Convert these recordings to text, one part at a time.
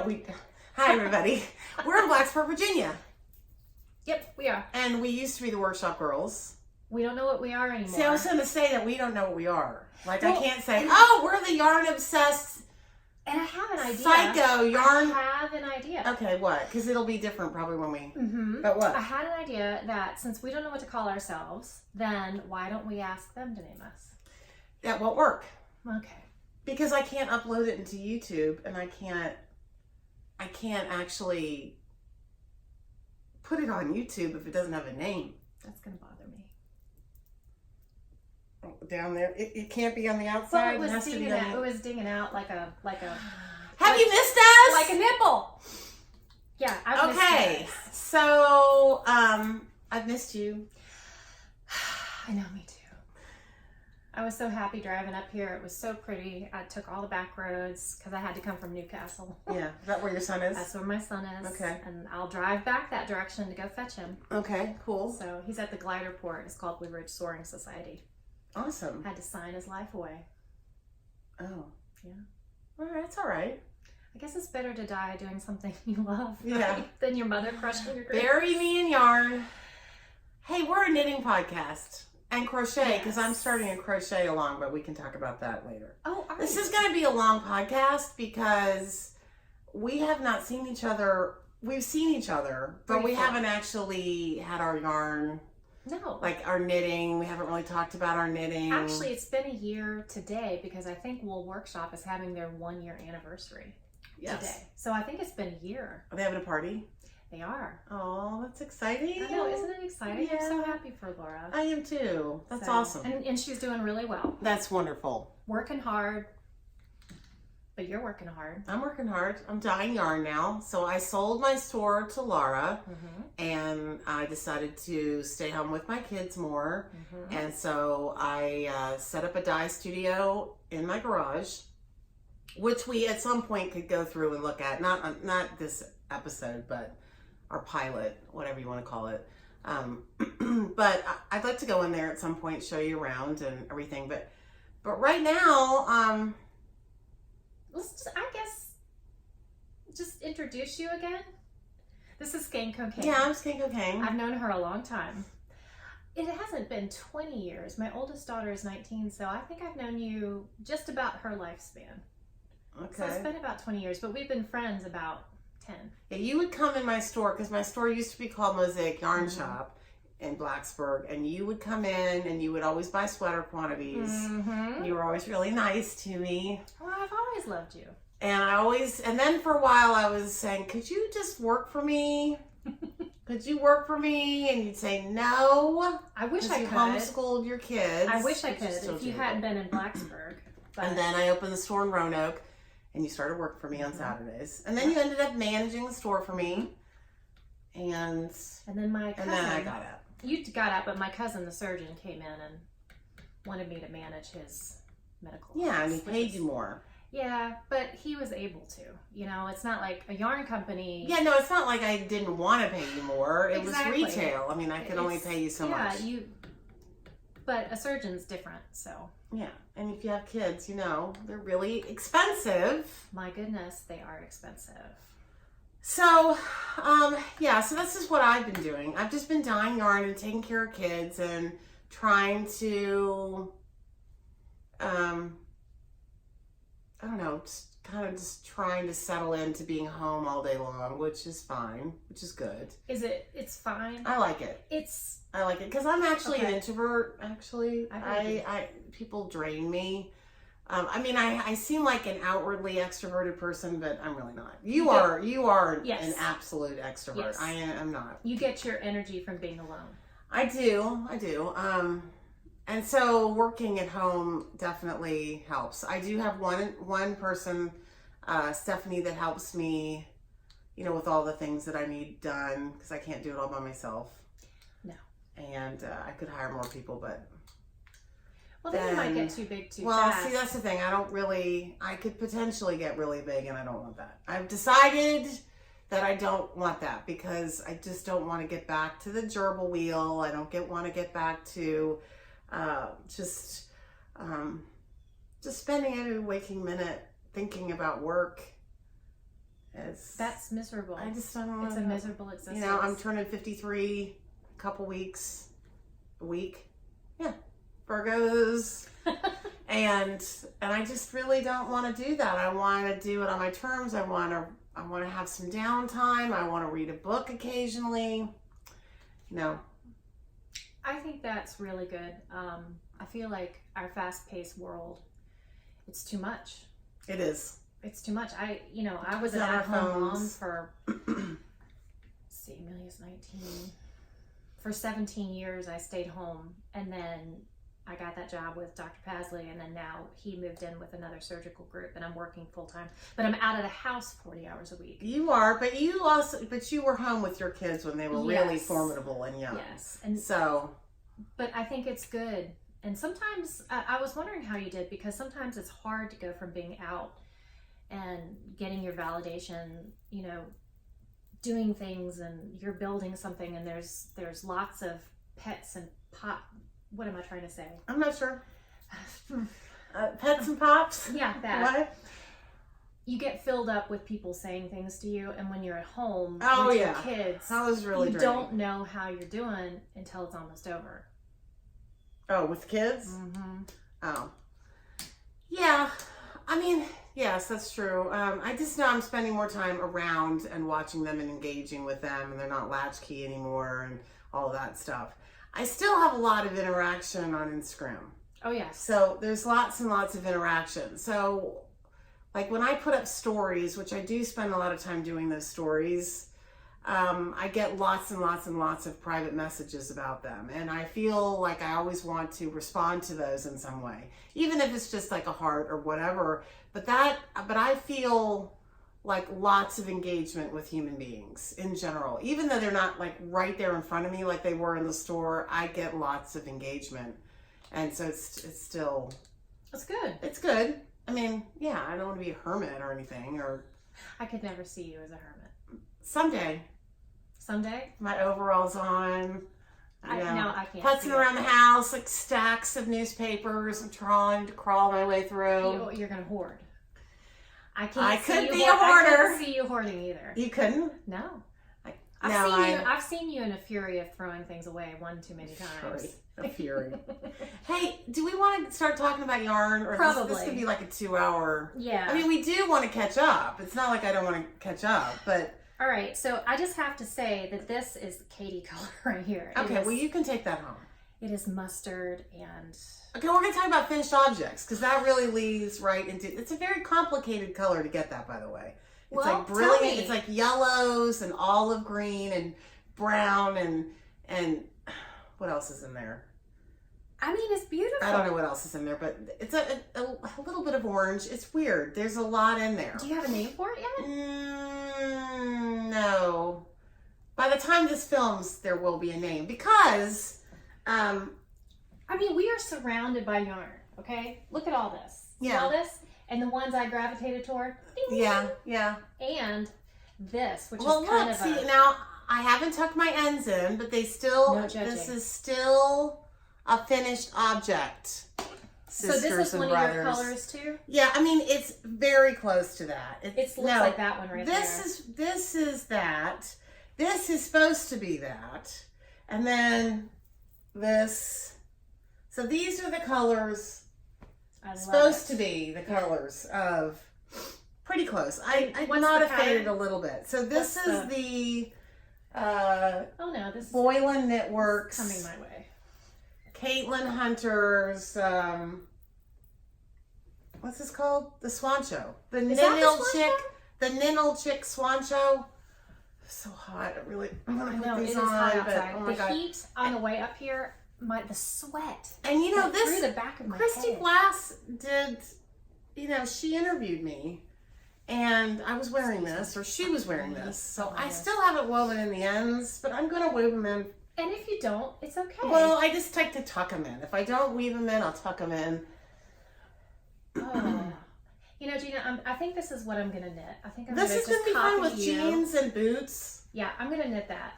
Hi everybody. We're in Blacksburg, Virginia. Yep, we are. And we used to be the Workshop Girls. We don't know what we are anymore. See, I was going to say that we don't know what we are. Like, well, I can't say, oh, we're the yarn obsessed. And I have an idea. Psycho yarn. I have an idea. Okay, what? Because it'll be different probably when we. Mm-hmm. But what? I had an idea that since we don't know what to call ourselves, then why don't we ask them to name us? That won't work. Okay. Because I can't upload it into YouTube, and I can't actually put it on YouTube if it doesn't have a name. That's gonna bother me. Down there, it can't be on the outside. Well, it was dinging out like a. Have you missed us? Like a nipple. Yeah. I've missed you guys. So I've missed you. I know, me too. I was so happy driving up here. It was so pretty. I took all the back roads because I had to come from Newcastle. Yeah, is that where your son is? That's where my son is. Okay. And I'll drive back that direction to go fetch him. Okay, cool. So he's at the glider port. It's called Blue Ridge Soaring Society. Awesome. Had to sign his life away. Oh. Yeah. All right, it's all right. I guess it's better to die doing something you love, yeah, right? Than your mother crushing your dreams. Bury me in yarn. Hey, we're a knitting podcast. And crochet, because I'm starting a crochet along, but we can talk about that later. Oh, this is going to be a long podcast because we have not seen each other. We've seen each other, but we haven't actually had our yarn. No. Like our knitting. We haven't really talked about our knitting. Actually, it's been a year today because I think Wool Workshop is having their 1 year anniversary today. So I think it's been a year. Are they having a party? They are. Oh, that's exciting. I know, isn't it exciting? Yeah. I'm so happy for Laura. I am too. That's awesome. And she's doing really well. That's wonderful. Working hard. But you're working hard. I'm working hard. I'm dyeing yarn now. So I sold my store to Laura, and I decided to stay home with my kids more. And so I set up a dye studio in my garage, which we at some point could go through and look at. Not this episode, but our pilot, whatever you want to call it. But I'd like to go in there at some point, show you around and everything. But right now, let's just introduce you again. This is Skeincocaine. Yeah, I'm Skeincocaine. I've known her a long time. It hasn't been 20 years. My oldest daughter is 19, so I think I've known you just about her lifespan. Okay. So it's been about 20 years, but we've been friends about 10. Yeah, you would come in my store because my store used to be called Mosaic Yarn Shop in Blacksburg, and you would come in and you would always buy sweater quantities. You were always really nice to me. Well, I've always loved you. And then for a while I was saying, could you just work for me? Could you work for me? And you'd say no. I wish I could. Homeschooled your kids. I wish I could if you hadn't been in Blacksburg. But... And then I opened the store in Roanoke, and you started working for me on Saturdays. And then you ended up managing the store for me. And then my cousin. And then I got out. You got out, but my cousin, the surgeon, came in and wanted me to manage his medical office. Yeah, and he paid you more. Yeah, but he was able to. You know, it's not like a yarn company. Yeah, no, it's not like I didn't want to pay you more. It Exactly. was retail. I mean, I could only pay you so much. Yeah, but a surgeon's different, so. Yeah, and if you have kids, you know, they're really expensive. My goodness, they are expensive. So, yeah, so this is what I've been doing. I've just been dyeing yarn and taking care of kids and trying to, I don't know, just trying to settle into being home all day long, which is fine, which is good. It's fine? I like it. I like it because I'm actually an introvert. Actually, I people drain me. I mean, I seem like an outwardly extroverted person, but I'm really not. You are an absolute extrovert. Yes. I am not. You get your energy from being alone. I do. And so working at home definitely helps. I do have one person, Stephanie, that helps me, you know, with all the things that I need done because I can't do it all by myself. No. And I could hire more people, but. Well, then you might get too big too fast. Well, see, that's the thing. I could potentially get really big, and I don't want that. I've decided that I don't want that because I just don't want to get back to the gerbil wheel. I don't want to get back to just spending every waking minute thinking about work That's miserable. I just don't know. It's a miserable existence. You know, I'm turning 53 a week. Yeah. Virgos. and I just really don't want to do that. I want to do it on my terms. I want to have some downtime. I want to read a book occasionally. No. I think that's really good. I feel like our fast-paced world, it's too much. It is. It's too much. I was an at-home mom for, Amelia's 19. For 17 years, I stayed home, and then I got that job with Dr. Pasley, and then now he moved in with another surgical group, and I'm working full-time. But I'm out of the house 40 hours a week. You are, but you were home with your kids when they were really formidable and young. Yes. And so. But I think it's good. And sometimes, I was wondering how you did, because sometimes it's hard to go from being out and getting your validation, you know, doing things, and you're building something, and there's lots of pets and what am I trying to say? I'm not sure. Pets and pops? Yeah, that. What? You get filled up with people saying things to you, and when you're at home with your kids, that was really you draining. don't know how you're doing until it's almost over. Oh, with kids? Mm-hmm. Oh. Yeah. I mean, yes, that's true. I just know I'm spending more time around and watching them and engaging with them, and they're not latchkey anymore and all of that stuff. I still have a lot of interaction on Instagram. Oh, yes. So there's lots and lots of interaction. So, like when I put up stories, which I do spend a lot of time doing those stories, I get lots and lots and lots of private messages about them. And I feel like I always want to respond to those in some way, even if it's just like a heart or whatever. But I feel like lots of engagement with human beings in general, even though they're not like right there in front of me like they were in the store. I get lots of engagement. And so it's still, it's good. It's good. I mean, yeah, I don't want to be a hermit or anything, or I could never see you as a hermit. Someday. My overalls on. I can't. Putzing around the house, like stacks of newspapers. I'm trying to crawl my way through. You're gonna hoard. I could be a hoarder. I couldn't see you hoarding either. You couldn't? No. I've seen you in a fury of throwing things away one too many times. A fury. Hey, do we want to start talking about yarn? Or Probably. This could be like a 2-hour. Yeah. I mean, we do want to catch up. It's not like I don't want to catch up, but. All right, so I just have to say that this is the Katie color right here. Okay, well, you can take that home. It is mustard and... Okay, we're going to talk about finished objects, because that really leads right into... It's a very complicated color to get that, by the way. It's like brilliant. It's like yellows and olive green and brown and what else is in there? I mean, it's beautiful. I don't know what else is in there, but it's a little bit of orange. It's weird. There's a lot in there. Do you have a name for it yet? No. By the time this films, there will be a name, because I mean, we are surrounded by yarn, okay? Look at all this. See all this? And the ones I gravitated toward. Ding, yeah, ding. yeah. And this, which well, is kind look, of see, now I haven't tucked my ends in, but they still, no judging. This is still a finished object. So this is one of your colors too? Yeah, I mean, it's very close to that. It looks like that one right there. This is that. This is supposed to be that. And then this. So these are the colors. Supposed to be the colors of. Pretty close. I modified it a little bit. So this is the oh no, this Boylan Knitworks coming my way. Caitlin Hunter's what's this called? The Swan Show. The Ninnle Chick Swan Show. So hot. I want to put these on. Hot outside. Oh my God. Heat on the way up here, the sweat. And you know, this through the back of my Christy head. Glass did, she interviewed me. And I was wearing this, or she was wearing this. So I still haven't woven in the ends, but I'm going to weave them in. And if you don't, it's okay. Well, I just like to tuck them in. If I don't weave them in, I'll tuck them in. Oh. You know, Gina, I think this is what I'm going to knit. I think this is going to be fun with jeans and boots. Yeah, I'm going to knit that.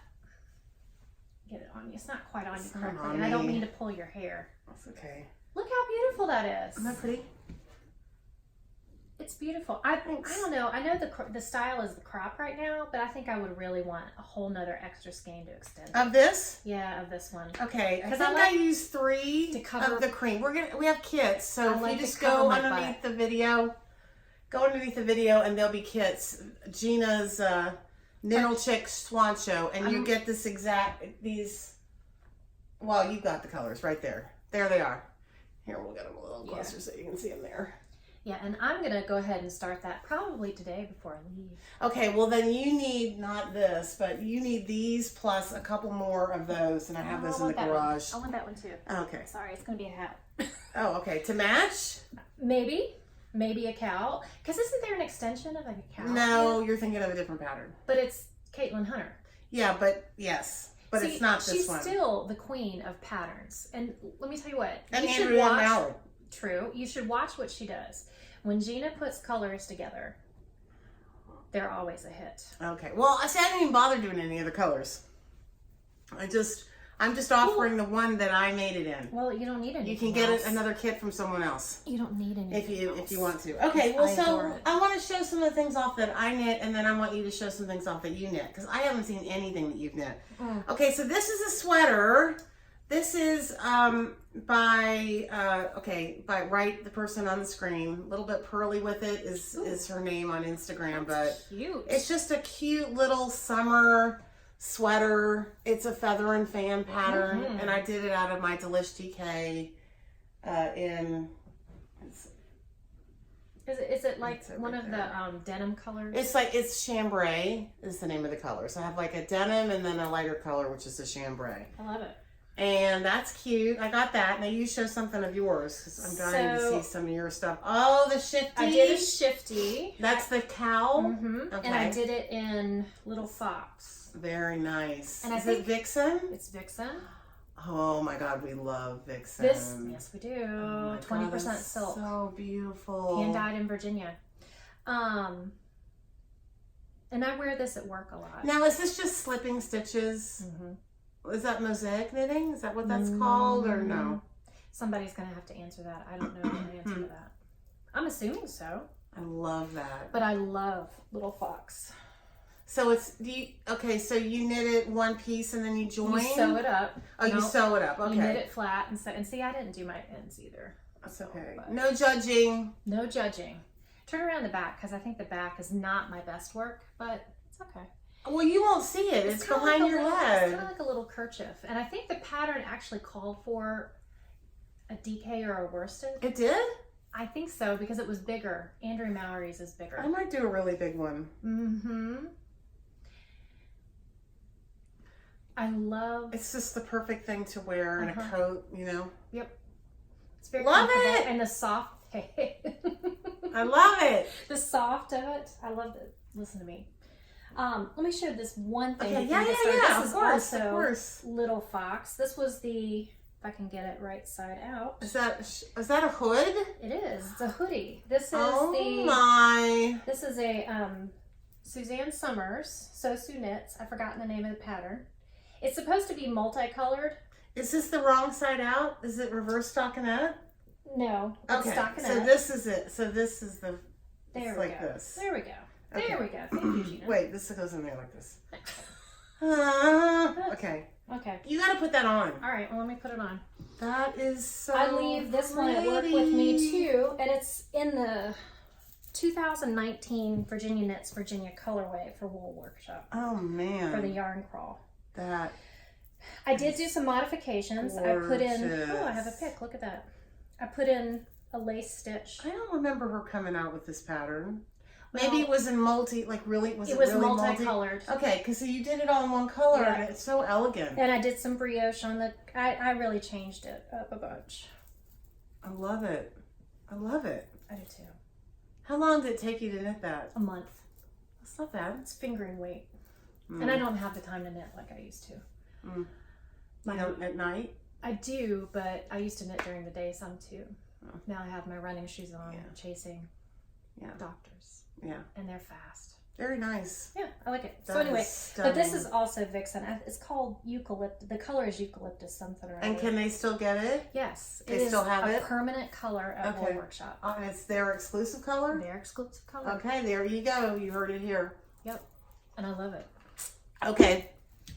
Get it on you. It's not quite on you correctly. And I don't mean to pull your hair. That's okay. Look how beautiful that is. Isn't that pretty? It's beautiful. I don't know. I know the style is the crop right now, but I think I would really want a whole nother extra skein to extend it. Of this? Yeah, of this one. Okay, I think I used 3 to cover, of the cream. We have kits, so if you just go underneath the video, and there'll be kits. Gina's Knittle Chick Swan Show, and you get these. Well, you got the colors right there. There they are. Here, we'll get them a little closer so you can see them there. Yeah, and I'm going to go ahead and start that probably today before I leave. Okay, well then you need, not this, but you need these plus a couple more of those, and I have those in the garage. I want that one too. Okay. Sorry, it's going to be a hat. Oh, okay. To match? Maybe a cowl. Because isn't there an extension of like a cowl? No, you're thinking of a different pattern. But it's Caitlin Hunter. Yeah, but yes. But it's not this one. She's still the queen of patterns. And let me tell you what. And Andrea Mallard. True. You should watch what she does. When Gina puts colors together, they're always a hit. Okay. Well, I didn't even bother doing any of the colors. I'm just offering the one that I made it in. Well, you don't need any. You can get another kit from someone else. You don't need any. If you want to. Okay. Well, so I want to show some of the things off that I knit, and then I want you to show some things off that you knit, because I haven't seen anything that you've knit. Okay. So this is a sweater. This is by the person on the screen. A little bit pearly with it is her name on Instagram, but cute. It's just a cute little summer sweater. It's a feather and fan pattern, and I did it out of my Delish TK Is it like one of the denim colors? It's chambray is the name of the color. So I have like a denim and then a lighter color, which is a chambray. I love it. And that's cute. I got that. Now you show something of yours, because I'm dying to see some of your stuff. Oh, the shifty. I did a shifty. That's the cowl? Okay. And I did it in Little Fox. Very nice. And is it Vixen? It's Vixen. Oh my God, we love Vixen. Yes, we do. 20% silk. So beautiful. Hand dyed in Virginia. And I wear this at work a lot. Now, is this just slipping stitches? Is that mosaic knitting? Is that what that's called, or no? Somebody's going to have to answer that. I don't know the answer to that. I'm assuming so. I love that. But I love Little Fox. So so you knit it one piece and then you join? You sew it up. Oh, you sew it up. Okay. You knit it flat and see, I didn't do my ends either. That's okay. No judging. No judging. Turn around the back, because I think the back is not my best work, but it's okay. Well, you won't see it. It's behind your leg. It's kind of like a little kerchief. And I think the pattern actually called for a DK or a worsted. It did? I think so, because it was bigger. Andrea Mallory's is bigger. I might do a really big one. I love... It's just the perfect thing to wear in a coat, you know? Yep. It's very love it! And the soft... I love it! The soft of it. I love it. Listen to me. Let me show this one thing. Okay, yeah. This is of course. Little Fox. This was the, if I can get it right side out. Is that a hood? It is. It's a hoodie. This is This is a Suzanne Summers Sew Sue Knits. I've forgotten the name of the pattern. It's supposed to be multicolored. Is this the wrong side out? Is it reverse stockinette? No. Okay. Stockinette. So this is it. So this is the. There we like go. This. There we go. Okay. There we go. Thank you, Gina. Wait, this goes in there like this. Okay. Okay. You got to put that on. All right. Well, let me put it on. That is so I leave this one at work with me too, and it's in the 2019 Virginia Knits Virginia colorway for Wool Workshop. Oh man. For the yarn crawl. That. I did do some modifications. Gorgeous. I put in. Oh, I have a pick. Look at that. I put in a lace stitch. I don't remember her coming out with this pattern. Maybe it was in multi, like really, was it was really multicolored. Okay, because so you did it all in one color, and it's so elegant. And I did some brioche on the, I really changed it up a bunch. I love it. I love it. I do too. How long did it take you to knit that? A month. That's not bad. It's fingering weight. And I don't have the time to knit like I used to. You don't at night? I do, but I used to knit during the day some too. Now I have my running shoes on, chasing doctors. Yeah. And they're fast. Very nice. Yeah, I like it. That so anyway, is stunning. but this is also Vixen. It's called eucalyptus. The color is eucalyptus something or other. And can they still get it? Yes. They still have it? it? A permanent color at Wool Workshop. And it's their exclusive color? Their exclusive color. Okay, there you go. You heard it here. Yep. And I love it. Okay.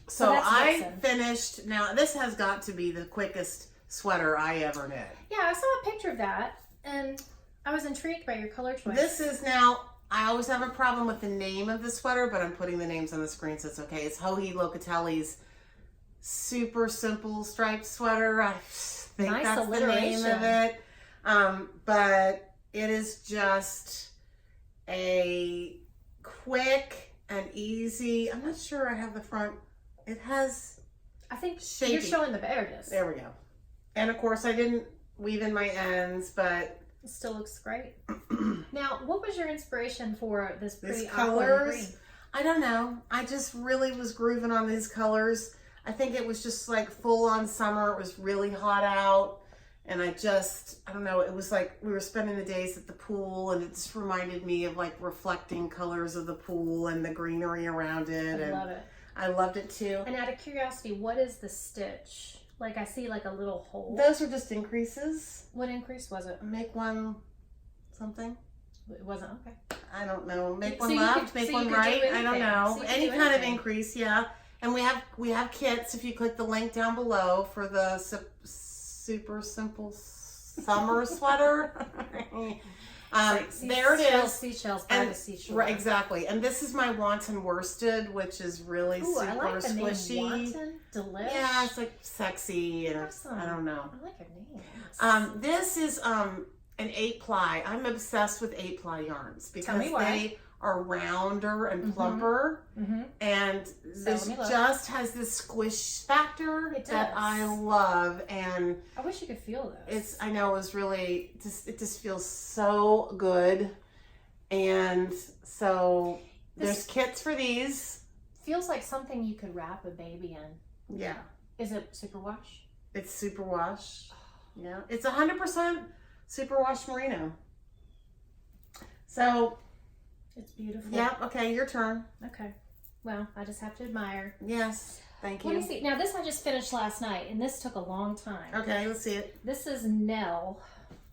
So I Vixen. finished. Now, this has got to be the quickest sweater I ever knit. Yeah, I saw a picture of that, and I was intrigued by your color choice. This is now, I always have a problem with the name of the sweater, but I'm putting the names on the screen, so it's okay. It's Joji Locatelli's super simple striped sweater. I think Nice that's the name of it. But it is just a quick and easy. I'm not sure I have the front. It has, I think shaping. you're showing the There There we go. And of course I didn't weave in my ends, but it still looks great. Now, what was your inspiration for this pretty these aqua green? colors, I don't know. I just really was grooving on these colors. I think it was just like full on summer. It was really hot out. And I don't know, it was like we were spending the days at the pool, and it just reminded me of like reflecting colors of the pool and the greenery around it. I love it. I loved it too. And out of curiosity, what is the stitch? Like I see like a little hole. Those are just increases. What increase was it? Make one something. It wasn't, okay. I don't know. Make So one you left, could- make so one you could do right. I don't anything. know. So you could Any do kind of anything. increase, yeah. And we have kits. If you click the link down below for the super simple summer sweater. There it is. Seashells by And the seashore. right, exactly. And this is my wanton worsted, which is really Ooh, super I like the name squishy. Wanton. Delish. Yeah, it's like sexy and Awesome. I don't know. I like your name. This is an 8-ply. I'm obsessed with 8-ply yarns because me why. they are rounder and plumper, and this let me look. just has this squish factor It that does. I love, and I wish you could feel this. I know it was really it just feels so good, and so there's kits for these. Feels like something you could wrap a baby in. Yeah, Is it superwash? it's superwash. Yeah, it's 100% superwash merino. So. It's beautiful. Yeah, okay, your turn. Okay. Well, I just have to admire. Yes, thank you. Let me see. Now, this I just finished last night, and this took a long time. Okay, let's see it. This is Nell.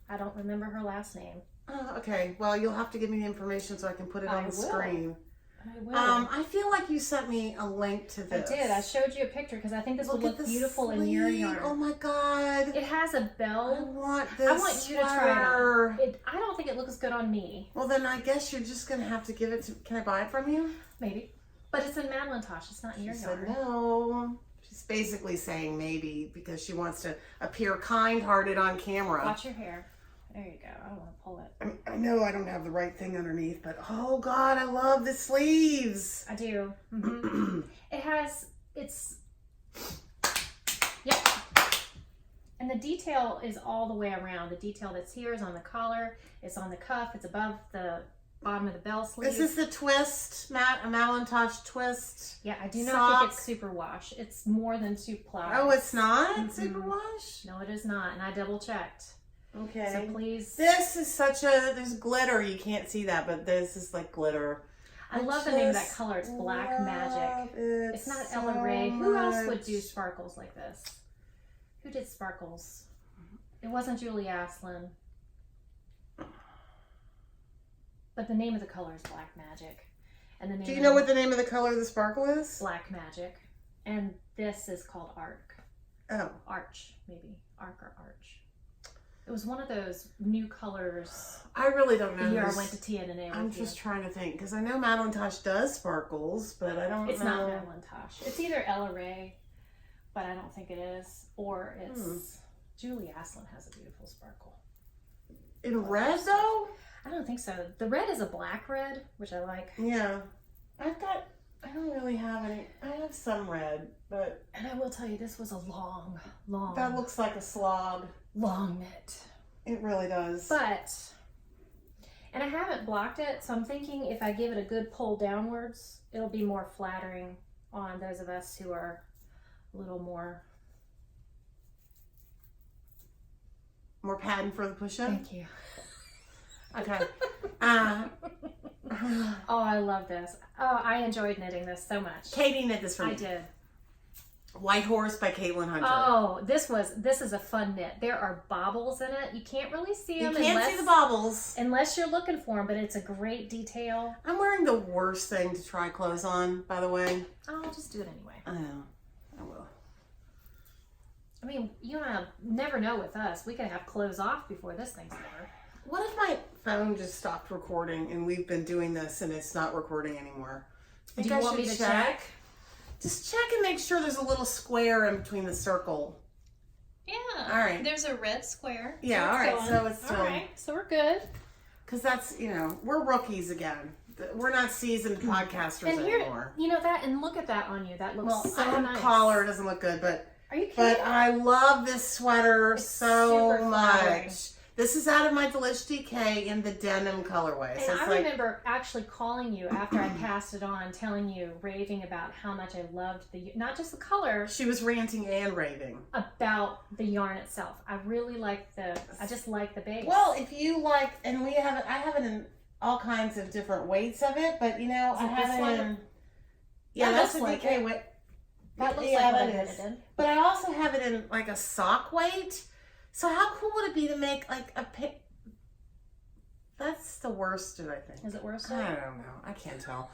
I don't remember her last name. Oh, okay, well, you'll have to give me the information so I can put it on the will. screen. I will. I feel like you sent me a link to I this. did. I showed you a picture because I think this would look the beautiful in your sleeve. yarn. Oh my god. It has a I bell. want this I want you to try sweater. it on. I don't think it looks good on me. Well, then I guess you're just going to have to give it to... Can I buy it from you? Maybe. But it's in Madelintosh. It's not in your She said yarn. no. She's basically saying maybe because she wants to appear kind-hearted on camera. Watch your hair. There you go. I don't want to pull it. I know I don't have the right thing underneath, but oh god, I love the sleeves. I do. Yep. And the detail is all the way around. The detail that's here is on the collar. It's on the cuff. It's above the bottom of the bell sleeve. Is this the twist, a Madelintosh twist? Yeah, I do not sock? think it's superwash. It's more than superwash. Oh, it's not superwash? No, it is not. And I double checked. Okay. So please. This is there's glitter. You can't see that, but this is like glitter. I love the name of that color. It's Black Magic. It's not Ella Ray. Who else would do sparkles like this? Who did sparkles? It wasn't Julie Aslin. But the name of the color is Black Magic. And the name Do you know what the name of the color of the sparkle is? Black Magic. And this is called Arc. Oh. Arch, maybe. Arc or Arch. It was one of those new colors. I really don't know. The year I went to TNNA with I'm you. just trying to think because I know Madelintosh does sparkles, but I don't know. It's not Madelintosh. It's either Ella Ray, but I don't think it is, or it's Julie Aslin has a beautiful sparkle. In red though? I don't think so. The red is a black red, which I like. Yeah. I don't really have any. I have some red, but. And I will tell you, this was a long. That looks like a slog. Long knit. It really does. But, and I haven't blocked it, so I'm thinking if I give it a good pull downwards, it'll be more flattering on those of us who are a little more. More padding for the push-up? Thank you. Okay. Oh, I love this. Oh, I enjoyed knitting this so much. Katie knit this for me. I did. White Horse by Caitlin Hunter. Oh, this is a fun knit. There are bobbles in it. You can't really see them. You can't see the bobbles. Unless you're looking for them, but it's a great detail. I'm wearing the worst thing to try clothes on, by the way. Oh, I'll just do it anyway. I know. I will. I mean, you never know with us. We could have clothes off before this thing's over. What if my phone just stopped recording and we've been doing this and it's not recording anymore? Do you want me to check? Just check and make sure there's a little square in between the circle. Yeah. All right. There's a red square. Yeah, all right. So it's still... All right. So we're good. Because that's, we're rookies again. We're not seasoned podcasters anymore. And look at that on you. That looks so nice. Collar doesn't look good, but... Are you kidding? But I love this sweater so super much. flattering. This is out of my Delish DK in the denim colorway. And I remember actually calling you after I passed it on, telling you, raving about how much I loved not just the color. She was ranting and raving. About the yarn itself. I really I just like the base. Well, if you like, and I have it in all kinds of different weights of it, but I have it in, that's a DK weight. That looks yeah, like that is. But I also have it in like a sock weight. So how cool would it be to make like a pick? That's the worsted, I think. Is it worsted? I don't know. I can't tell.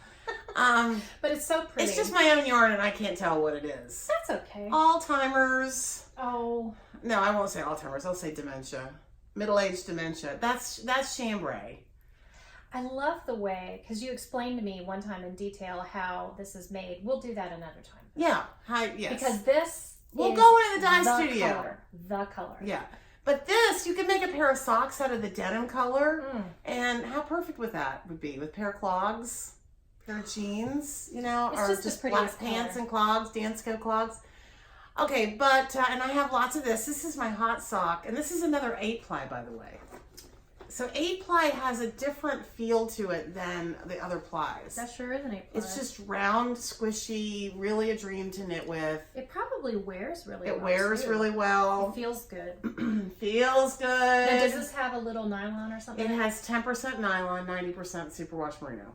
But it's so pretty. It's just my own yarn, and I can't tell what it is. That's okay. All-timers. Oh. No, I won't say all-timers. I'll say dementia. Middle-aged dementia. That's chambray. I love the way, because you explained to me one time in detail how this is made. We'll do that another time. Yeah. Yes. Because this we'll go into the dye studio. The color. Yeah. But this, you could make a pair of socks out of the denim color. And how perfect would that be? With a pair of clogs, pair of jeans, or just black pants and clogs, Dansko clogs. Okay, but, and I have lots of this. This is my hot sock. And this is another 8-ply, by the way. So 8-ply has a different feel to it than the other plies. That sure is an 8-ply. It's just round, squishy, really a dream to knit with. It probably wears really well. It wears really well. It feels good. Feels good. Now, does this have a little nylon or something? It has 10% nylon, 90% superwash merino.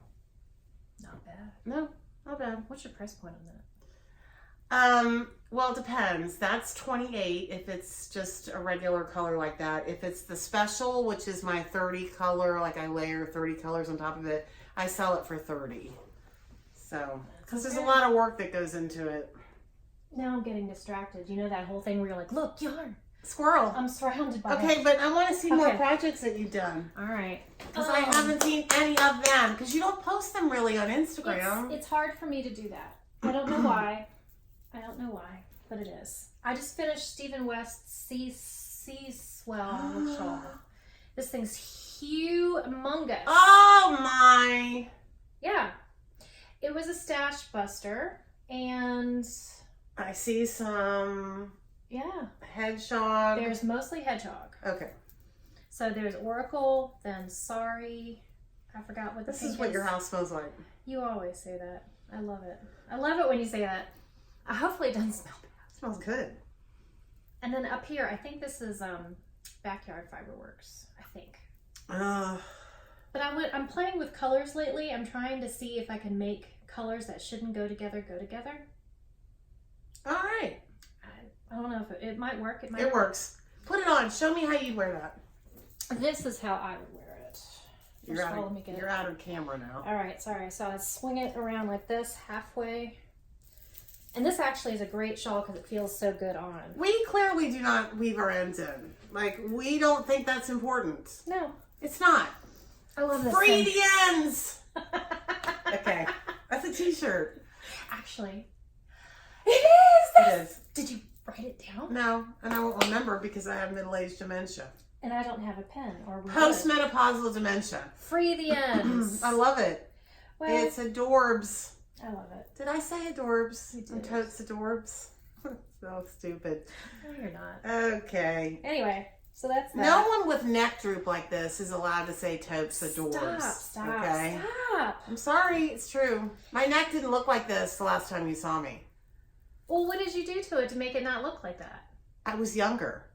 Not bad. No, not bad. What's your price point on that? Well, it depends. That's $28 if it's just a regular color like that. If it's the special, which is my 30 color, like I layer 30 colors on top of it, I sell it for $30. So, because there's a lot of work that goes into it. Now I'm getting distracted. You know that whole thing where you're like, look, yarn. Squirrel. I'm surrounded by Okay, but I want to see more projects that you've done. All right. Because I haven't seen any of them. Because you don't post them really on Instagram. It's hard for me to do that. I don't know why. But it is. I just finished Stephen West's Swell Shawl. This thing's humongous. Oh my! Yeah. It was a stash buster, and I see some hedgehog. There's mostly hedgehog. Okay. So there's Oracle, then Sorry. I forgot what this is. What your house smells like. You always say that. I love it. I love it when you say that. Hopefully it doesn't smell bad. It smells good. And then up here, I think this is Backyard Fiberworks, I think. But I'm playing with colors lately. I'm trying to see if I can make colors that shouldn't go together. All right. I don't know if it might work. It works. Put it on. Show me how you wear that. This is how I would wear it. You're out of camera now. All right, sorry. So I swing it around like this, halfway. And this actually is a great shawl because it feels so good on. We clearly do not weave our ends in. Like, we don't think that's important. No. It's not. I love this Free thing. the ends! Okay. That's a t-shirt. Actually, it is! It is. Did you write it down? No, and I won't remember because I have middle-aged dementia. And I don't have a pen. Postmenopausal dementia. Free the ends. I love it. Well, it's adorbs. I love it. Did I say adorbs? You did. And totes adorbs? So stupid. No, you're not. Okay. Anyway, so that's that. No one with neck droop like this is allowed to say totes adorbs. Stop. Okay? I'm sorry, it's true. My neck didn't look like this the last time you saw me. Well, what did you do to it to make it not look like that? I was younger.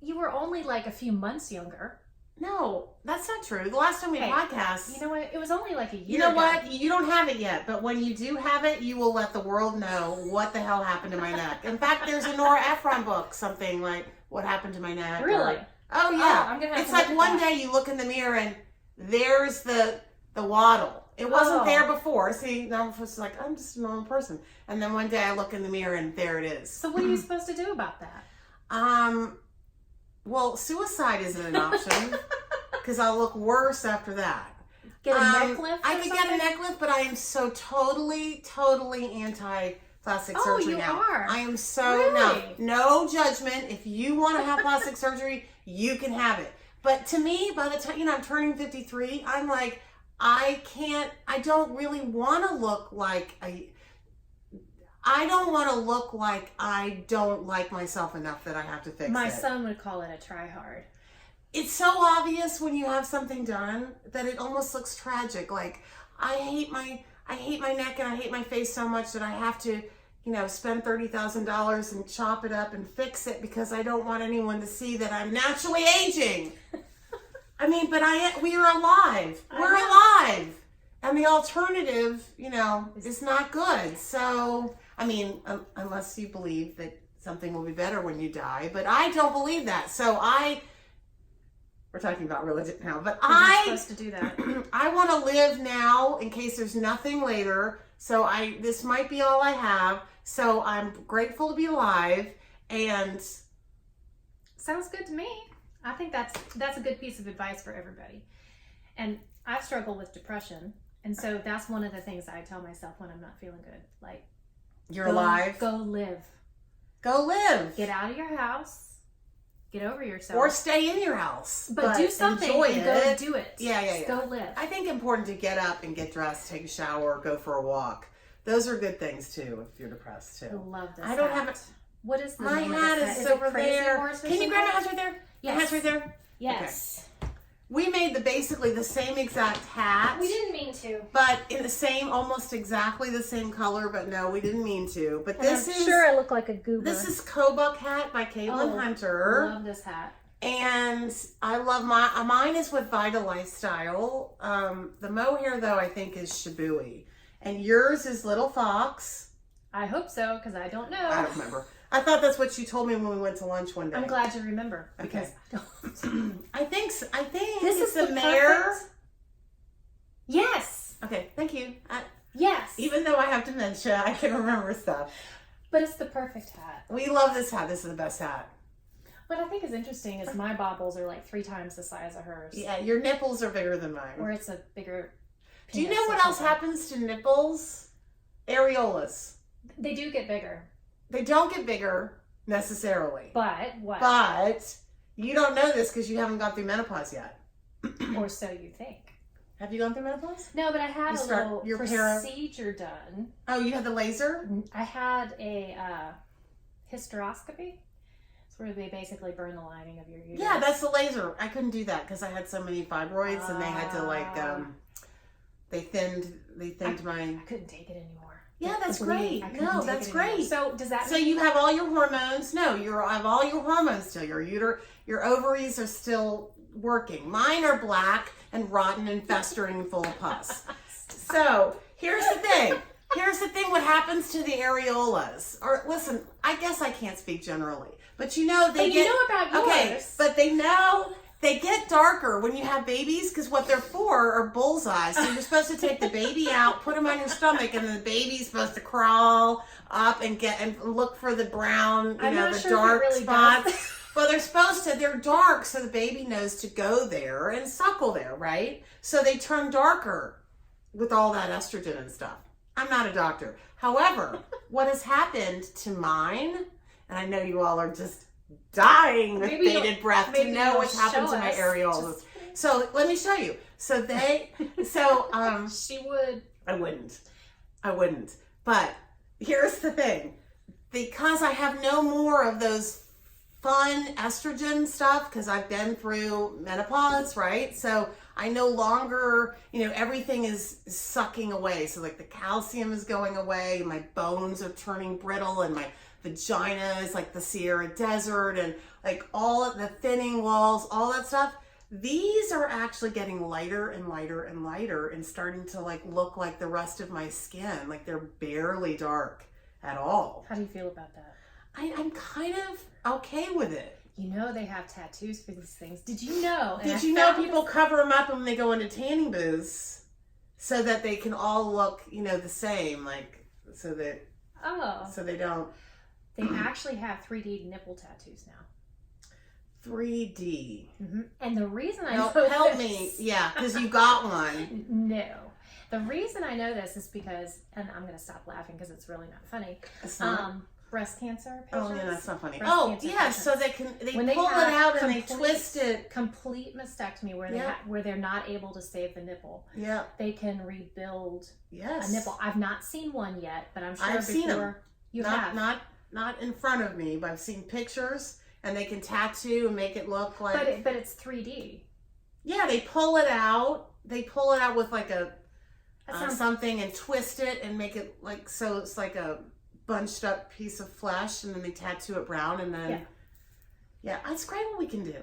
You were only like a few months younger. No, that's not true. The last time we Hey, podcast, You know what? It was only like a year you know ago. what? You don't have it yet, but when you do have it, you will let the world know what the hell happened to my neck. In fact, there's a Nora Ephron book, something like "What Happened to My Neck." Really? Oh yeah. I'm gonna have It's to like look at one that. day you look in the mirror and there's the waddle. It wasn't Oh. there before. See, now I'm just like, I'm just a normal person. And then one day I look in the mirror and there it is. So what are you supposed to do about that? Well, suicide isn't an option because I'll look worse after that. Get a neck lift? I or could something? get a neck lift, but I am so totally anti plastic surgery you now. are? I am so Really? no judgment. If you want to have plastic surgery, you can have it. But to me, by the time I'm turning 53, I'm like, I don't really want to look like I don't want to look like I don't like myself enough that I have to fix it. My son would call it a try hard. It's so obvious when you have something done that it almost looks tragic. Like I hate my neck and I hate my face so much that I have to, spend $30,000 and chop it up and fix it because I don't want anyone to see that I'm naturally aging. I mean, but we are alive. We're alive. And the alternative, is not good. So, I mean, unless you believe that something will be better when you die, but I don't believe that. So we're talking about religion now, but You're not supposed to do that. I want to live now in case there's nothing later. So this might be all I have. So I'm grateful to be alive, and Sounds good to me. I think that's a good piece of advice for everybody. And I've struggled with depression, and so that's one of the things I tell myself when I'm not feeling good. Like, you're alive. Go live. Go live. Get out of your house. Get over yourself. Or stay in your house. but do something enjoy and go it. do it. Yeah. Just go live. I think important to get up and get dressed, take a shower, go for a walk. Those are good things too if you're depressed I too. love this. I don't hat. have it. What is the My name of hat this is it over Crazy there. Horse or Can you grab my something? hat's right there? Yes. My hat's right there? Yes. We made basically the same exact hat. We didn't mean to. But in the same, almost exactly the same color, but no, we didn't mean to. But And this I'm is sure I look like a goober. this is Kobuck hat by Caitlin Hunter. Love this hat. And I love mine is with Vita Lifestyle. The mohair though I think is Shibui. And yours is Little Fox. I hope so, because I don't know. I don't remember. I thought that's what you told me when we went to lunch one day. I'm glad you remember. Okay. Because I don't. I think This it's is a the mare. perfect- Yes. Okay, thank you. Yes. Even though I have dementia, I can remember stuff. But it's the perfect hat. We love this hat. This is the best hat. What I think is interesting is my baubles are like 3 times the size of hers. Yeah, your nipples are bigger than mine. Or it's a bigger Do you penis know or what else something. happens to nipples? Areolas. They do get bigger. They don't get bigger necessarily. But what? But you don't know this because you haven't gone through menopause yet. Or so you think. Have you gone through menopause? No, but I had You a start little your procedure done. Oh, you had the laser? I had a hysteroscopy. It's where they basically burn the lining of your uterus. Yeah, that's the laser. I couldn't do that because I had so many fibroids and they had to they thinned my. I couldn't take it anymore. Yeah, that's The bleeding, great. I couldn't No, take that's it anymore. great. So does that So mean you have all your hormones. No, you have all your hormones still. Your ovaries are still working. Mine are black and rotten and festering and full of pus. So here's the thing. What happens to the areolas? Or listen, I guess I can't speak generally, but they But get you know about yours. okay. But they get darker when you have babies because what they're for are bullseyes. So you're supposed to take the baby out, put him on your stomach, and the baby's supposed to crawl up and look for the brown, I'm not the sure if it dark really spots. does. Well, they're dark, so the baby knows to go there and suckle there, right? So they turn darker with all that estrogen and stuff. I'm not a doctor. However, what has happened to mine, and I know you all are just dying with Maybe bated breath to maybe know you'll what's happened show to my us. areolas. So let me show you. She would. I wouldn't. But here's the thing. Because I have no more of those fun estrogen stuff, because I've been through menopause, right? So I no longer, everything is sucking away. So like the calcium is going away, my bones are turning brittle, and my vagina is like the Sierra Desert, and like all of the thinning walls, all that stuff. These are actually getting lighter and lighter and lighter and starting to like look like the rest of my skin. Like they're barely dark at all. How do you feel about that? I'm kind of okay with it. You know they have tattoos for these things. Did you know? Did you know people cover them up when they go into tanning booths so that they can all look, you know, the same, like so they don't. They actually have 3D nipple tattoos now. 3D. Mm-hmm. And the reason I know help this, me, yeah, because you got one. No, the reason I know this is because, and I'm going to stop laughing because it's really not funny. It's not. Breast cancer patients. Oh yeah, that's not funny. Breast cancer patients. So they pull it out and they twist it. Complete mastectomy where they're not able to save the nipple. Yeah. They can rebuild a nipple. I've not seen one yet, but I'm sure I've seen them. You have. Not in front of me, but I've seen pictures, and they can tattoo and make it look like. But it's 3D. Yeah, they pull it out. They pull it out with like a something and twist it and make it like so it's like a bunched up piece of flesh, and then they tattoo it brown, and then yeah, it's great what we can do.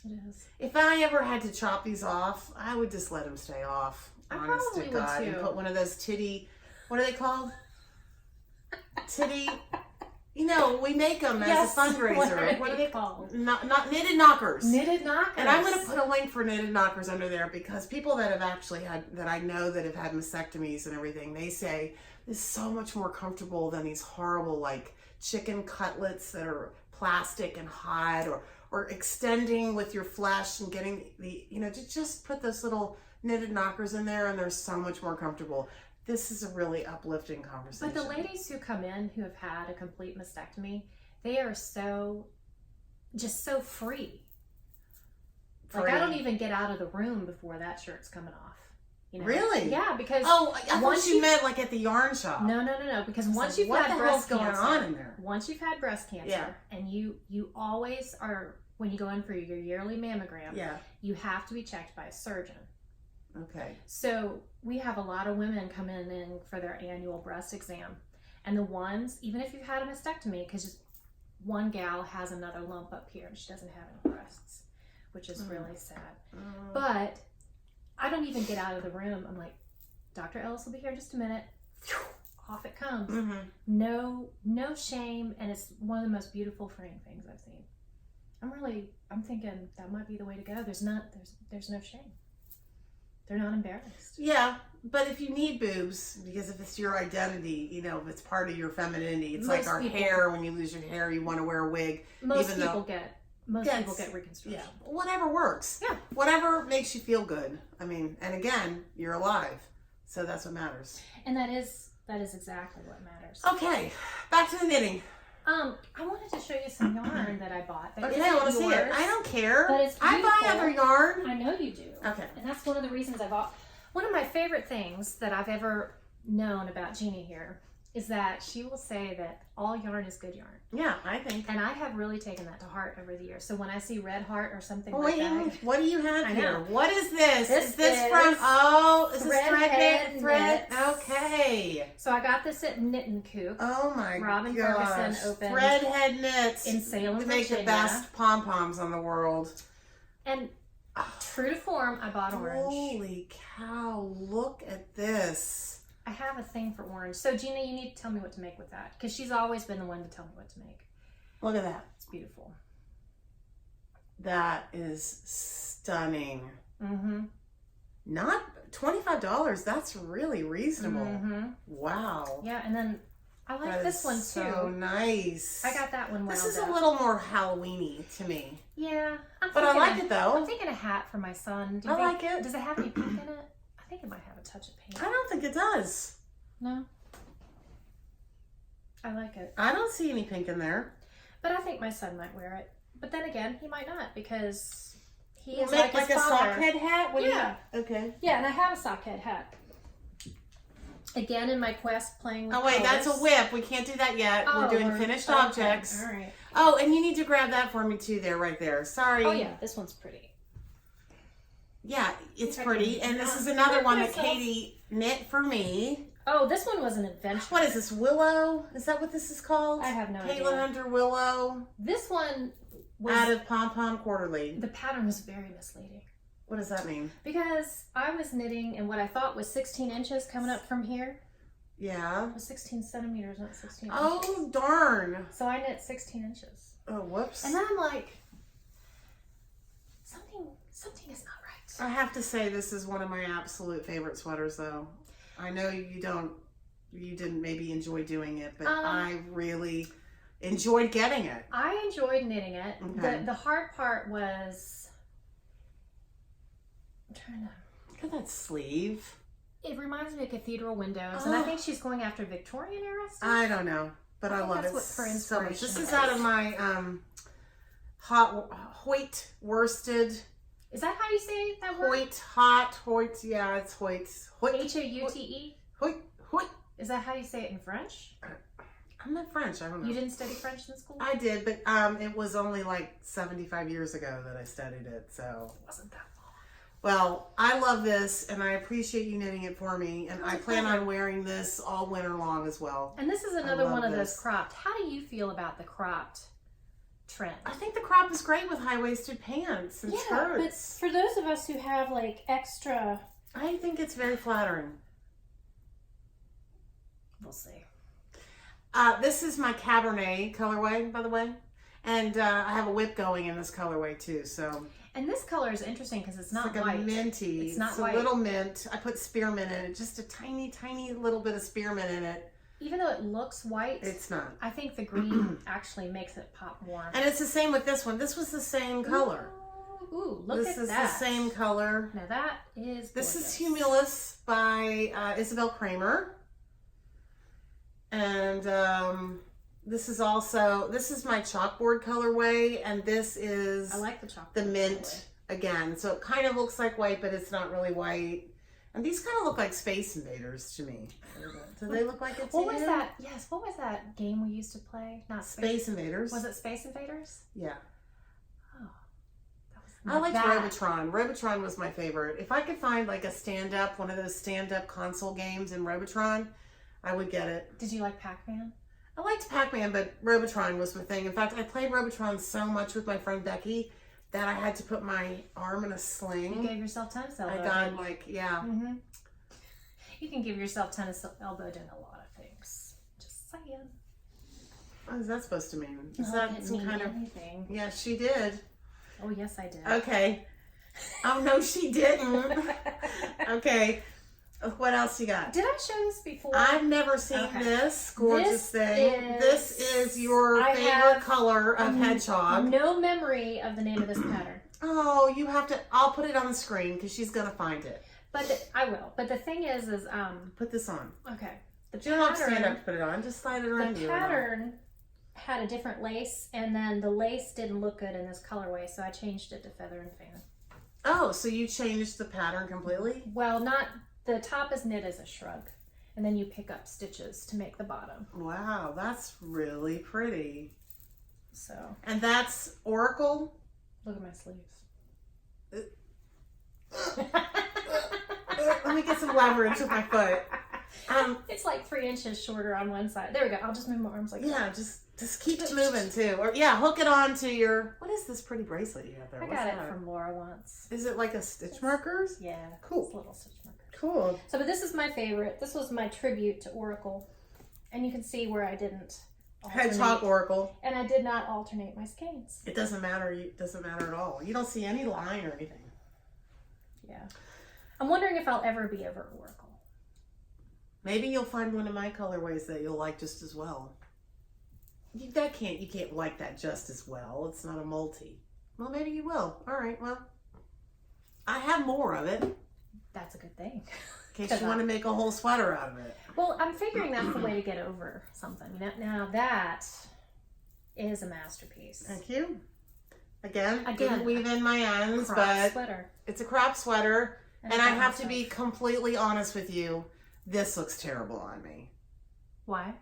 It is. If I ever had to chop these off, I would just let them stay off. I honest probably to God, would too. And put one of those what are they called? Titty. You know, we make them as a fundraiser. What are they called? Not knitted knockers. Knitted knockers. And I'm going to put a link for knitted knockers under there because people that have actually that I know that have had mastectomies and everything, they say this is so much more comfortable than these horrible like chicken cutlets that are plastic and hot or extending with your flesh and getting just put those little knitted knockers in there and they're so much more comfortable. This is a really uplifting conversation. But the ladies who come in who have had a complete mastectomy, they are so free. Like I don't even get out of the room before that shirt's coming off. You know? Really? Yeah, because I thought you meant like at the yarn shop. No. Because once you've had breast cancer, on in there? Once you've had breast cancer, and you always are when you go in for your yearly mammogram, you have to be checked by a surgeon. Okay. So we have a lot of women come in for their annual breast exam, and the ones, even if you've had a mastectomy, because just one gal has another lump up here and she doesn't have any breasts, which is really sad. But I don't even get out of the room. I'm like, Dr. Ellis will be here in just a minute. Off it comes. Mm-hmm. No shame, and it's one of the most beautiful freeing things I've seen. I'm thinking that might be the way to go. There's no shame. They're not embarrassed. Yeah, but if you need boobs, because if it's your identity, you know, if it's part of your femininity, it's like our hair. When you lose your hair, you want to wear a wig. Most people get reconstruction. Yeah, whatever works. Yeah, whatever makes you feel good. I mean, and again, you're alive, so that's what matters. And that is exactly what matters. Okay, back to the knitting. I wanted to show you some yarn that I bought. Okay, I want to see it. I don't care. But it's I buy other yarn. I know you do. Okay. And that's one of the reasons I bought. One of my favorite things that I've ever known about Jeannie here is that she will say that all yarn is good yarn. Yeah, I think. And I have really taken that to heart over the years. So when I see Red Heart or something that. What do you have here? What is this? Is this from, is this Thread? Okay. So I got this at Knittin' Coop. Oh my god. Robin Ferguson opened Threadhead Knits. In Salem, They make the best pom-poms on the world. And true to form, I bought orange. Holy cow, look at this. I have a thing for orange. So Gina, you need to tell me what to make with that. Because she's always been the one to tell me what to make. Look at that. It's beautiful. That is stunning. Mm-hmm. Not $25. That's really reasonable. Mm-hmm. Wow. Yeah, and then I like this one too. So nice. I got that one. This is a little more Halloween-y to me. Yeah, but I like it though. I'm thinking a hat for my son. I like it. Does it have any pink in it? I think it might have a touch of pink. I don't think it does. No. I like it. I don't see any pink in there. But I think my son might wear it. But then again, he might not because he is like his a father. sockhead hat? Okay. Yeah, and I have a sockhead hat. Again, in my quest playing with colors. That's a whip. We can't do that yet. We're doing finished objects. All right. Oh, and you need to grab that for me too there, right there. Sorry. Oh yeah, this one's pretty. Yeah, it's pretty. And this is another one that Katie knit for me. Oh, this one was an adventure. What is this, Willow? Is that what this is called? I have no idea. Caitlin Hunter Willow. This one out of Pom Pom Quarterly. The pattern was very misleading. What does that mean? Because I was knitting in what I thought was 16 inches coming up from here. Yeah. It was 16 centimeters, not 16 inches. Oh, darn. So I knit 16 inches. Oh, whoops. And then I'm like, something is not right. I have to say, this is one of my absolute favorite sweaters, though. I know you didn't maybe enjoy doing it, but I really enjoyed getting it. I enjoyed knitting it. Okay. The hard part was, I'm trying to... Look at that sleeve. It reminds me of cathedral windows, and I think she's going after Victorian era stuff. I don't know, but I love that's it what for so much. inspiration This is is. out of my Hoyt worsted. Is that how you say that word? Hoyt, yeah, it's Hoyt. Houte? Hoyt. Is that how you say it in French? I'm not French, I don't know. You didn't study French in school? I did, but it was only like 75 years ago that I studied it, so. It wasn't that long. Well, I love this, and I appreciate you knitting it for me, and I plan on wearing this all winter long as well. And this is another one of those this. cropped. How do you feel about the cropped trend? I think the crop is great with high-waisted pants and skirts. but for those of us who have like extra, I think it's very flattering. We'll see. This is my Cabernet colorway, by the way. And I have a whip going in this colorway too, so. And this color is interesting because it's not like white. a minty. It's not it's white. a little mint. I put spearmint in it, just a tiny, tiny little bit of spearmint in it. Even though it looks white, It's not. I think the green actually makes it pop more. And it's the same with this one. This was the same color. Ooh, look This at is that. the same color. Now that is This gorgeous. is Humulus by Isabel Kramer. And this is my chalkboard colorway, and this is I like the chocolate. the mint again. So it kind of looks like white, but it's not really white. And these kind of look like Space Invaders to me. Do they look like it to What was you? that? Yes, what was that game we used to play? Not Space Invaders. Was it Space Invaders? Yeah. Oh, I liked that. Robotron. Robotron was my favorite. If I could find like a stand-up, one of those stand-up console games in Robotron, I would get it. Did you like Pac-Man? I liked Pac-Man, but Robotron was my thing. In fact, I played Robotron so much with my friend Becky that I had to put my arm in a sling. You gave yourself tennis elbow. I got like, yeah. Mm-hmm. You can give yourself tennis elbow doing a lot of things. Just saying. What is that supposed to mean? Is Oh, that it didn't some mean kind of... anything. Yeah, she did. Oh, yes, I did. Okay. Oh, no, she didn't. Okay. What else you got? Did I show this before? I've never seen Okay. this gorgeous thing. This is your I favorite have color of hedgehog. No memory of the name of this pattern. Oh, you have to... I'll put it on the screen because she's going to find it. But I will. But the thing is Put this on. okay. The You don't have to stand up to put it on. Just slide it around The you. pattern had a different lace, and then the lace didn't look good in this colorway, so I changed it to Feather and Fan. Oh, so you changed the pattern completely? Well, not the top is knit as a shrug, and then you pick up stitches to make the bottom. Wow, that's really pretty. So And that's Oracle? look at my sleeves. Let me get some leverage with my foot. It's like 3 inches shorter on one side. There we go. I'll just move my arms like that. Yeah, just keep it moving too. Or yeah, hook it on to your... What is this pretty bracelet you have there? I What's got it that? from Laura once. Is it like a stitch markers? Yeah. Cool. It's a little stitch marker. Cool. So, but this is my favorite. This was my tribute to Oracle. And you can see where I didn't alternate. Hedgehog Oracle. And I did not alternate my skeins. It doesn't matter. It doesn't matter at all. You don't see any line or anything. Yeah. I'm wondering if I'll ever be over Oracle. Maybe you'll find one of my colorways that you'll like just as well. You can't like that just as well. It's not a multi. Well, maybe you will. All right. Well, I have more of it in That's a good thing. case you want to make a whole sweater out of it. Well, I'm figuring that's the way to get over something. Now that is a masterpiece. Thank you. Again, Again, didn't weave in my ends, Crop but sweater. it's a crop sweater. And I got have to myself. be completely honest with you. This looks terrible on me. Why?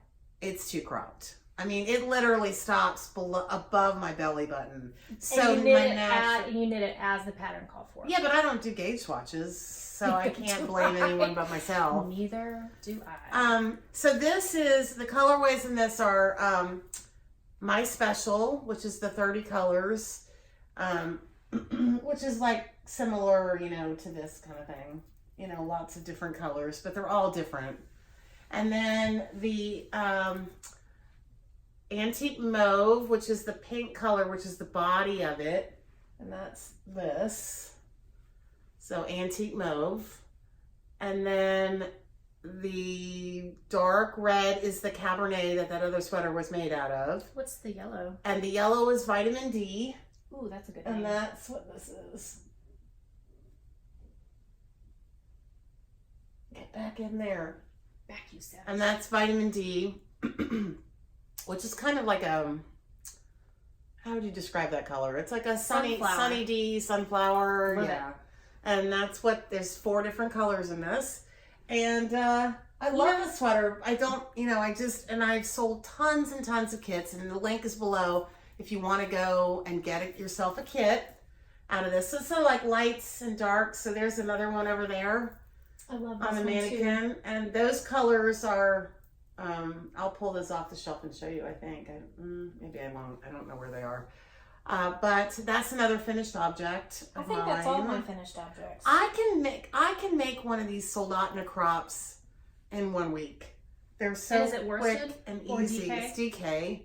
It's too cropped. I mean, it literally stops above my belly button. So and you knit, my you knit it as the pattern called for. Yeah, but I don't do gauge swatches, so I can't blame anyone but myself. Neither do I. So this is, the colorways in this are My Special, which is the 30 colors, which is like similar, you know, to this kind of thing. You know, lots of different colors, but they're all different. And then the Antique Mauve, which is the pink color, which is the body of it. And that's this. So Antique Mauve. And then the dark red is the Cabernet that other sweater was made out of. What's the yellow? And the yellow is Vitamin D. Ooh, that's a good name. And that's what this is. Get back in there. Back you said. And that's Vitamin D, which is kind of like a, how would you describe that color? It's like a sunny D, sunflower. Love yeah. It. And that's what, there's 4 different colors in this. And I love the sweater. I don't, you know, and I've sold tons and tons of kits, and the link is below if you want to go and get yourself a kit out of this. So it's sort of like lights and darks. So there's another one over there. I love this on the one mannequin, too. and those colors are. I'll pull this off the shelf and show you. I think maybe I won't. I don't know where they are, but that's another finished object. I think that's all my finished objects. I can make one of these Soldotna crops in 1 week. They're so And is it quick worsted and or easy. DK? It's DK,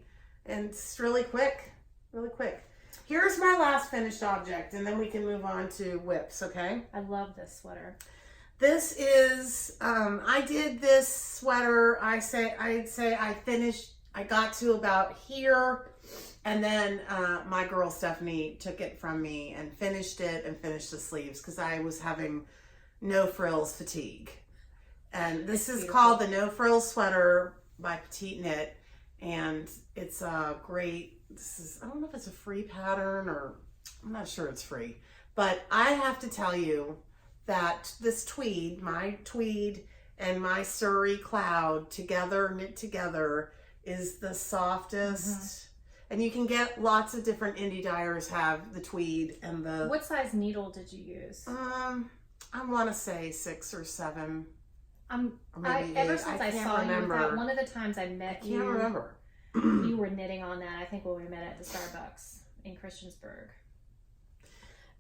and it's really quick, really quick. Here's my last finished object, and then we can move on to whips. Okay. I love this sweater. This is, I did this sweater, I'd say I finished, I got to about here, and then my girl Stephanie took it from me and finished it and finished the sleeves because I was having no frills fatigue. And this is called the No Frills Sweater by Petite Knit, and it's a great, I don't know if it's a free pattern or, I'm not sure it's free, but I have to tell you, that this tweed, my tweed and my Surrey cloud together, knit together, is the softest. And you can get lots of different indie dyers have the tweed and the... What size needle did you use? I want to say 6 or 7. Or maybe Ever 8. since I I can't saw remember. you with that, one of the times I met you, I can't remember. you were knitting on that, I think when we met at the Starbucks in Christiansburg.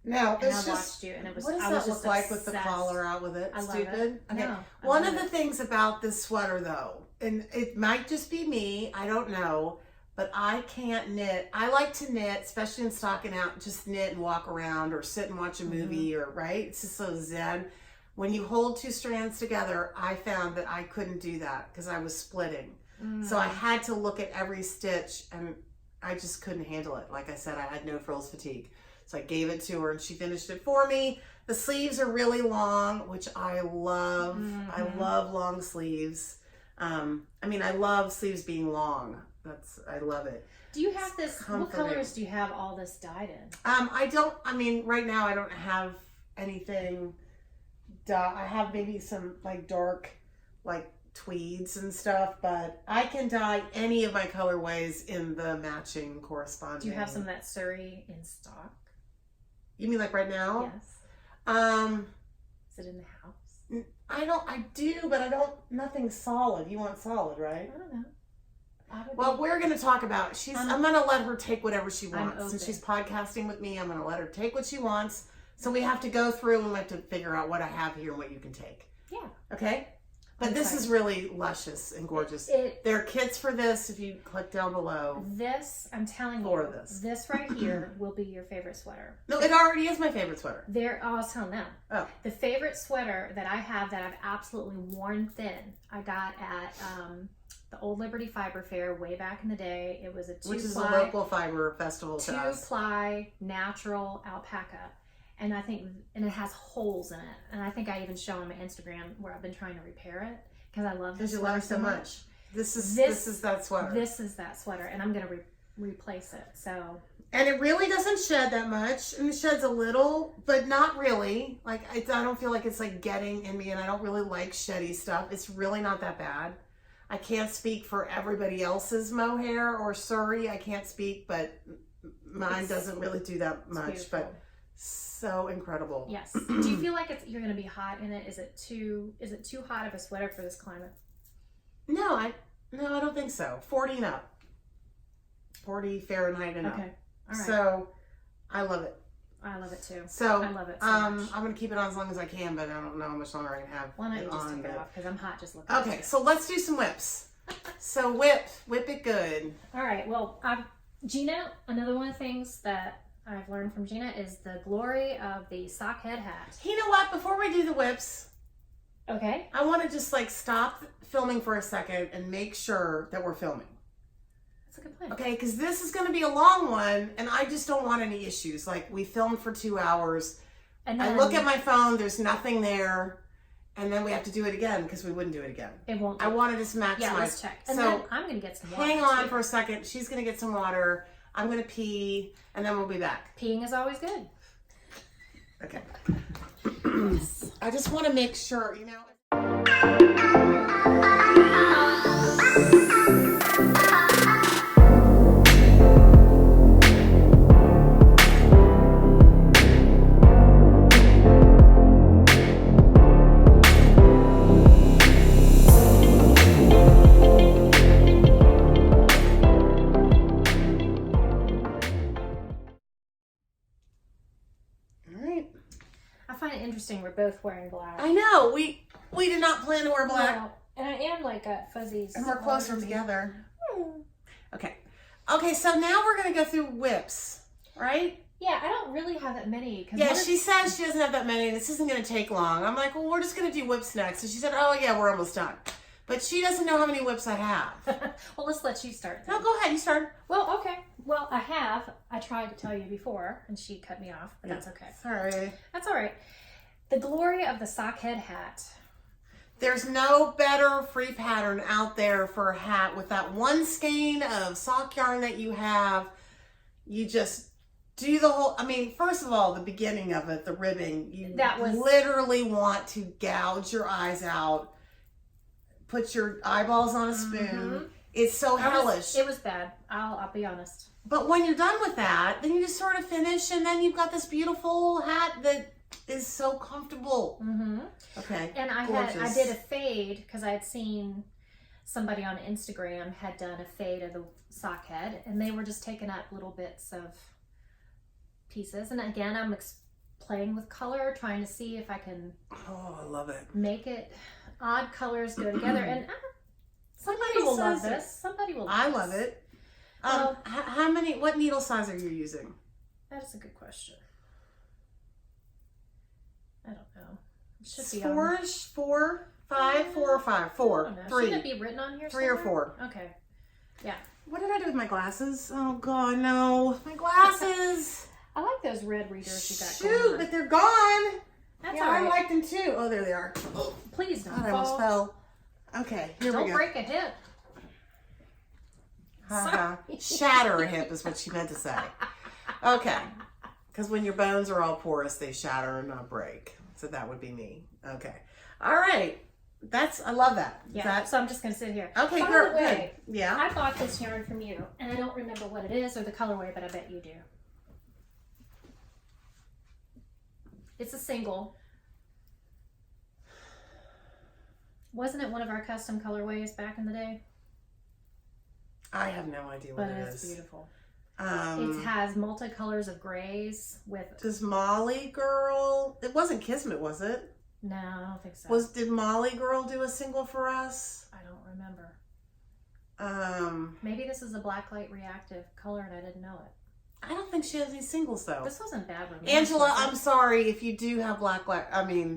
No, And it's I just, watched you, and it was. what does I was that just look like with the obsessed. collar out with it? I love Stupid? it. Okay. No, I One love of the things about this sweater though, and it might just be me, I don't know, but I can't knit. I like to knit, especially in stocking out, just knit and walk around or sit and watch a movie or, right? It's just so zen. When you hold 2 strands together, I found that I couldn't do that because I was splitting. So I had to look at every stitch and I just couldn't handle it. Like I said, I had no frills fatigue. So I gave it to her and she finished it for me. The sleeves are really long, which I love. I love long sleeves. I mean, I love sleeves being long. I love it. Do you have this? What comforting. colors do you have all this dyed in? I mean, right now I don't have anything. I have maybe some like dark, like tweeds and stuff, but I can dye any of my colorways in the matching corresponding. Do you have some of that Surrey in stock? You mean like right now? Yes. Is it in the house? I do, but I don't, nothing solid. You want solid, right? I don't know. Well, we're going to talk about, I'm going to let her take whatever she wants. open. Since she's podcasting with me, I'm going to let her take what she wants. So we have to go through and we have to figure out what I have here and what you can take. Yeah. Okay? But this is really luscious and gorgeous. There are kits for this if you click down below. This, I'm telling For you, this. right here will be your favorite sweater. No, it already is my favorite sweater. I was telling them. Oh. The favorite sweater that I have that I've absolutely worn thin, I got at the Old Liberty Fiber Fair way back in the day. It was a 2-ply. Which is a local fiber festival to us. 2-ply natural alpaca. And it has holes in it. And I think I even show on my Instagram where I've been trying to repair it because I love this Because you sweater love it so much. This is that sweater. This is that sweater, and I'm gonna replace it. So. And it really doesn't shed that much. And it sheds a little, but not really. Like I don't feel like it's like getting in me, and I don't really like sheddy stuff. It's really not that bad. I can't speak for everybody else's mohair or Surrey. I can't speak, but mine doesn't really do that much. Beautiful. But so incredible. Yes. Do you feel like you're going to be hot in it? Is it too hot of a sweater for this climate? No, I don't think so. 40 and up. 40 Fahrenheit and up. Okay. All right. So I love it. I love it too. So I love it so much. I'm gonna keep it on as long as I can, but I don't know how much longer I can have Why don't you it just on. take it off because I'm hot just looking at Okay, it. so let's do some whips. So whip it good. All right. Well, Gina, another one of the things that I've learned from Gina is the glory of the sock head hat. You know what? Before we do the whips, Okay. I want to just like stop filming for a second and make sure that we're filming. That's a good plan. Okay, because this is going to be a long one, and I just don't want any issues. Like we filmed for 2 hours. And I then look at my phone, there's nothing there, and then we have to do it again because we wouldn't do it again. it won't. I want to just maximize. Yeah, let's check. And So then I'm going to get some water. hang on too. for a second. She's going to get some water. I'm going to pee, and then we'll be back. Peeing is always good. Okay. I just want to make sure, you know. I find it interesting we're both wearing black. I know. We did not plan to wear black. No, and I am like a fuzzies. And we're closer all over me. together. Hmm. Okay. Okay, so now we're going to go through whips, right? Yeah, I don't really have that many. Cause Yeah, one she says she doesn't have that many. This isn't going to take long. I'm like, well, we're just going to do whips next. And she said, oh, yeah, we're almost done. But she doesn't know how many whips I have. Well, let's let you start. Then. No, go ahead. You start. Well, okay. Well, I tried to tell you before, and she cut me off, but that's okay. Sorry. That's all right. The glory of the sock head hat. There's no better free pattern out there for a hat with that one skein of sock yarn that you have. You just do the whole, I mean, first of all, the beginning of it, the ribbing, you literally want to gouge your eyes out, put your eyeballs on a spoon. Mm-hmm. It's so hellish. It was bad. I'll be honest. But when you're done with that, then you just sort of finish, and then you've got this beautiful hat that is so comfortable. Mm-hmm. Okay. And I did a fade because I had seen somebody on Instagram had done a fade of the sock head, and they were just taking up little bits of pieces. And again, I'm playing with color, trying to see if I can. Oh, I love it. Make it odd colors go together, and somebody will love this. Somebody will. I love it. How many? What needle size are you using? That is a good question. I don't know. It should be 4, 4, 5, 4 or 5, 4, 3. Should it be written on here? 3 or somewhere? 4. Okay. Yeah. What did I do with my glasses? Oh God, no! My glasses. I like those red readers you got. Shoot, but they're gone. That's yeah, all right. I like them too. Oh, there they are. Oh, please don't God, I fall. almost fell. Okay, here we Don't go. break a hip. Sorry. Shatter a hip is what she meant to say. Okay, because when your bones are all porous, they shatter and not break. So that would be me. Okay. All right. I love that. Yeah. So I'm just gonna sit here. Okay, By girl. the way, Good. Yeah. I bought this yarn from you, and I don't remember what it is or the colorway, but I bet you do. It's a single. Wasn't it one of our custom colorways back in the day? I have no idea what But it it's is. beautiful. It has multicolors of grays with. Does Molly Girl? It wasn't Kismet, was it? No, I don't think so. Did Molly Girl do a single for us? I don't remember. Um, Maybe this is a blacklight reactive color and I didn't know it. I don't think she has any singles though. This wasn't bad romance. Angela, was it? I'm sorry if you do have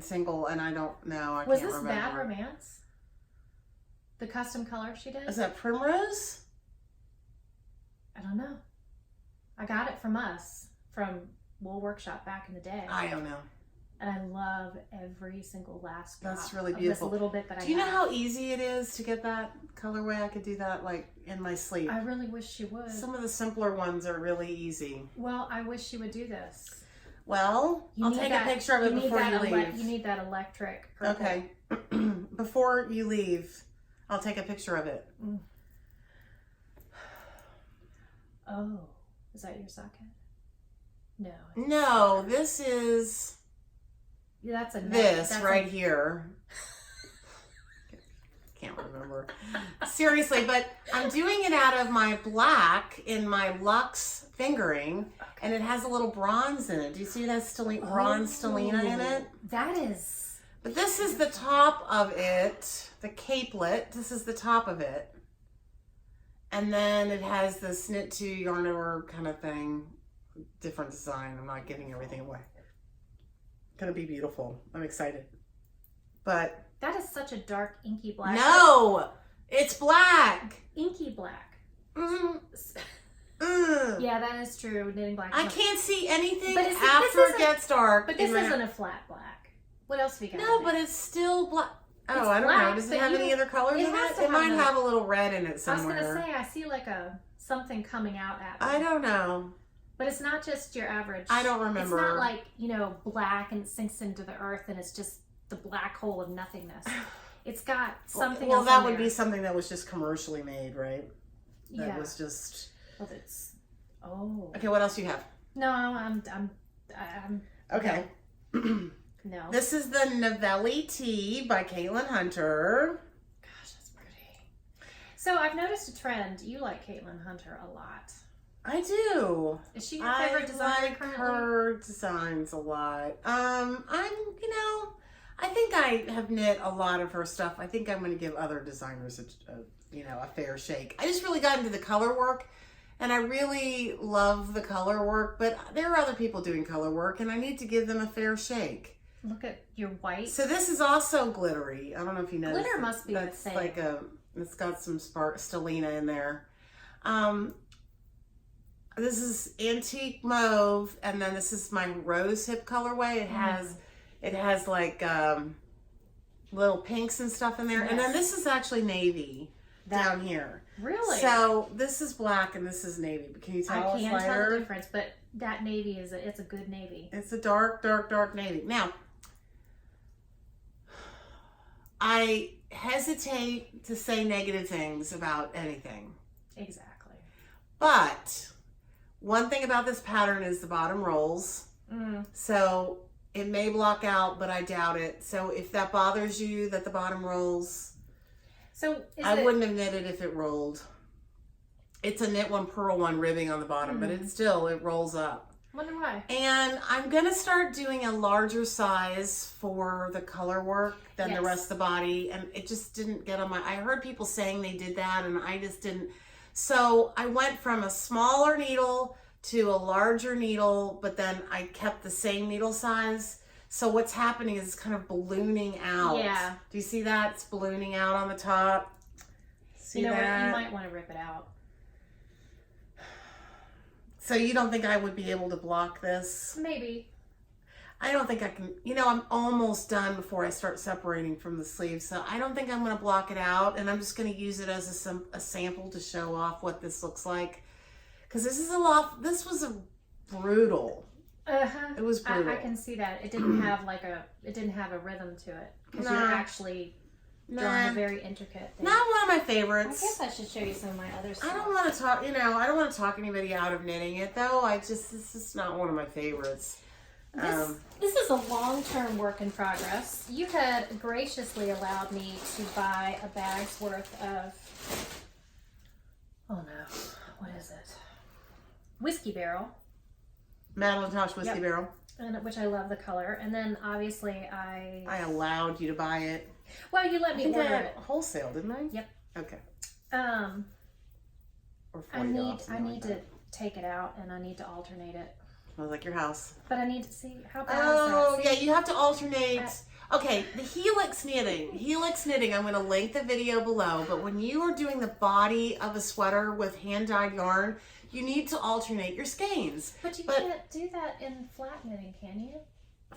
single, and I don't know. I Was can't this remember. bad romance? The custom color she did? Is that Primrose? I don't know. I got it from from Wool Workshop back in the day. I don't know. And I love every single last drop. That's really of beautiful. This little bit that I Do you know have. how easy it is to get that colorway? I could do that like in my sleep. I really wish she would. Some of the simpler ones are really easy. Well, I wish she would do this. Well, I'll take a picture of it before you leave. You need that electric purple. Okay. Before you leave, I'll take a picture of it. Mm. Oh, is that your socket? No. No, this is Yeah, that's a this that's right here. Can't remember. Seriously, but I'm doing it out of my black in my Luxe fingering, and it has a little bronze in it. Do you see that bronze stellina in it? That is. But this is the top of it, the capelet. This is the top of it. And then it has this knit to yarn over kind of thing. Different design. I'm not giving everything away. Gonna be beautiful. I'm excited. But That is such a dark inky black. no, it's black. Inky black. Mm. Yeah, that is true. Knitting black. I can't see anything But after it gets dark. But this isn't a flat black. What else have you got? No, but it's still black. It's Oh, I don't black, know. Does it but have any other colors in has it? to It have might the- have a little red in it I was somewhere. gonna say I see like something coming out at me. I don't know. But it's not just your average. I don't remember. It's not like, black and it sinks into the earth and it's just the black hole of nothingness. It's got something Well, else that in would there. be something that was just commercially made, right? That Yeah. was just. Well, it's. Oh. Okay, what else do you have? No, I'm Okay. no. This is the Novelli Tea by Caitlin Hunter. Gosh, that's pretty. So I've noticed a trend. You like Caitlin Hunter a lot. I do. Is she your favorite designer like currently? her designs a lot. I think I have knit a lot of her stuff. I think I'm going to give other designers a fair shake. I just really got into the color work, and I really love the color work, but there are other people doing color work, and I need to give them a fair shake. Look at your white. So this is also glittery. I don't know if you noticed. Glitter must be the That's same. like it's got some stellina in there. This is antique mauve, and then this is my rose hip colorway. It has like little pinks and stuff in there, and then this is actually navy down here. Really? So this is black and this is navy. But can you tell? I can't tell the difference, but that navy it's a good navy. It's a dark, dark, dark navy. Now, I hesitate to say negative things about anything. Exactly. But one thing about this pattern is the bottom rolls. So it may block out, but I doubt it. So if that bothers you that the bottom rolls, So I wouldn't have knitted if it rolled. It's a knit one, purl one ribbing on the bottom, but it rolls up. Wonder why. And I'm going to start doing a larger size for the color work than the rest of the body. And it just didn't get on I heard people saying they did that and I just didn't. So I went from a smaller needle to a larger needle, but then I kept the same needle size. So what's happening is it's kind of ballooning out. Yeah. Do you see that? It's ballooning out on the top. See what? that? You might want to rip it out. So you don't think I would be able to block this? Maybe. I don't think I can. I'm almost done before I start separating from the sleeve. So I don't think I'm going to block it out. And I'm just going to use it as a sample to show off what this looks like. Because this is this was a brutal. It was brutal. I can see that. It didn't have it didn't have a rhythm to it. Because you're actually drawing a very intricate thing. Not one of my I favorites. guess I should show you some of my other stuff. I don't want to talk, I don't want to talk anybody out of knitting it though. This is not one of my favorites. This is a long-term work in progress. You had graciously allowed me to buy a bag's worth of, oh no, what is it? Whiskey Barrel. Madeline Tosh Whiskey Barrel. Which I love the color. And then obviously I allowed you to buy it. Well, you let me order it. Wholesale, didn't I? Yep. Okay. Or I need to take it out and I need to alternate it. I like your house. But I need to see how bad Oh, is that? yeah, you have to alternate. Okay, the helix knitting. I'm going to link the video below, but when you are doing the body of a sweater with hand-dyed yarn, you need to alternate your skeins. But you can't do that in flat knitting, can you?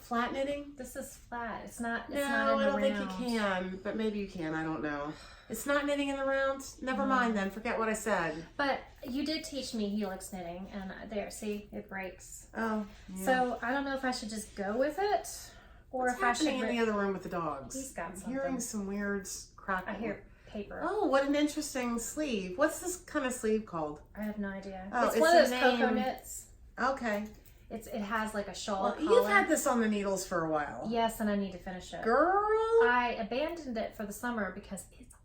Flat knitting? This is flat. It's not. It's No, not in I the don't think you round. can, but maybe you can. I don't know. It's not knitting in the round? Never mind then. Forget what I said. But you did teach me helix knitting, and there, see, it breaks. Oh. Yeah. So I don't know if I should just go with it, or What's if I should. happening in the other room with the dogs? He's got I'm hearing something. some weird crackling. I hear paper. Oh, what an interesting sleeve. What's this kind of sleeve called? I have no idea. Oh, it's it's one of a those cocoa name. knits. Okay. It has like a shawl Well, collar. you've had this on the needles for a while. Yes, and I need to finish it. Girl. I abandoned it for the summer because it's a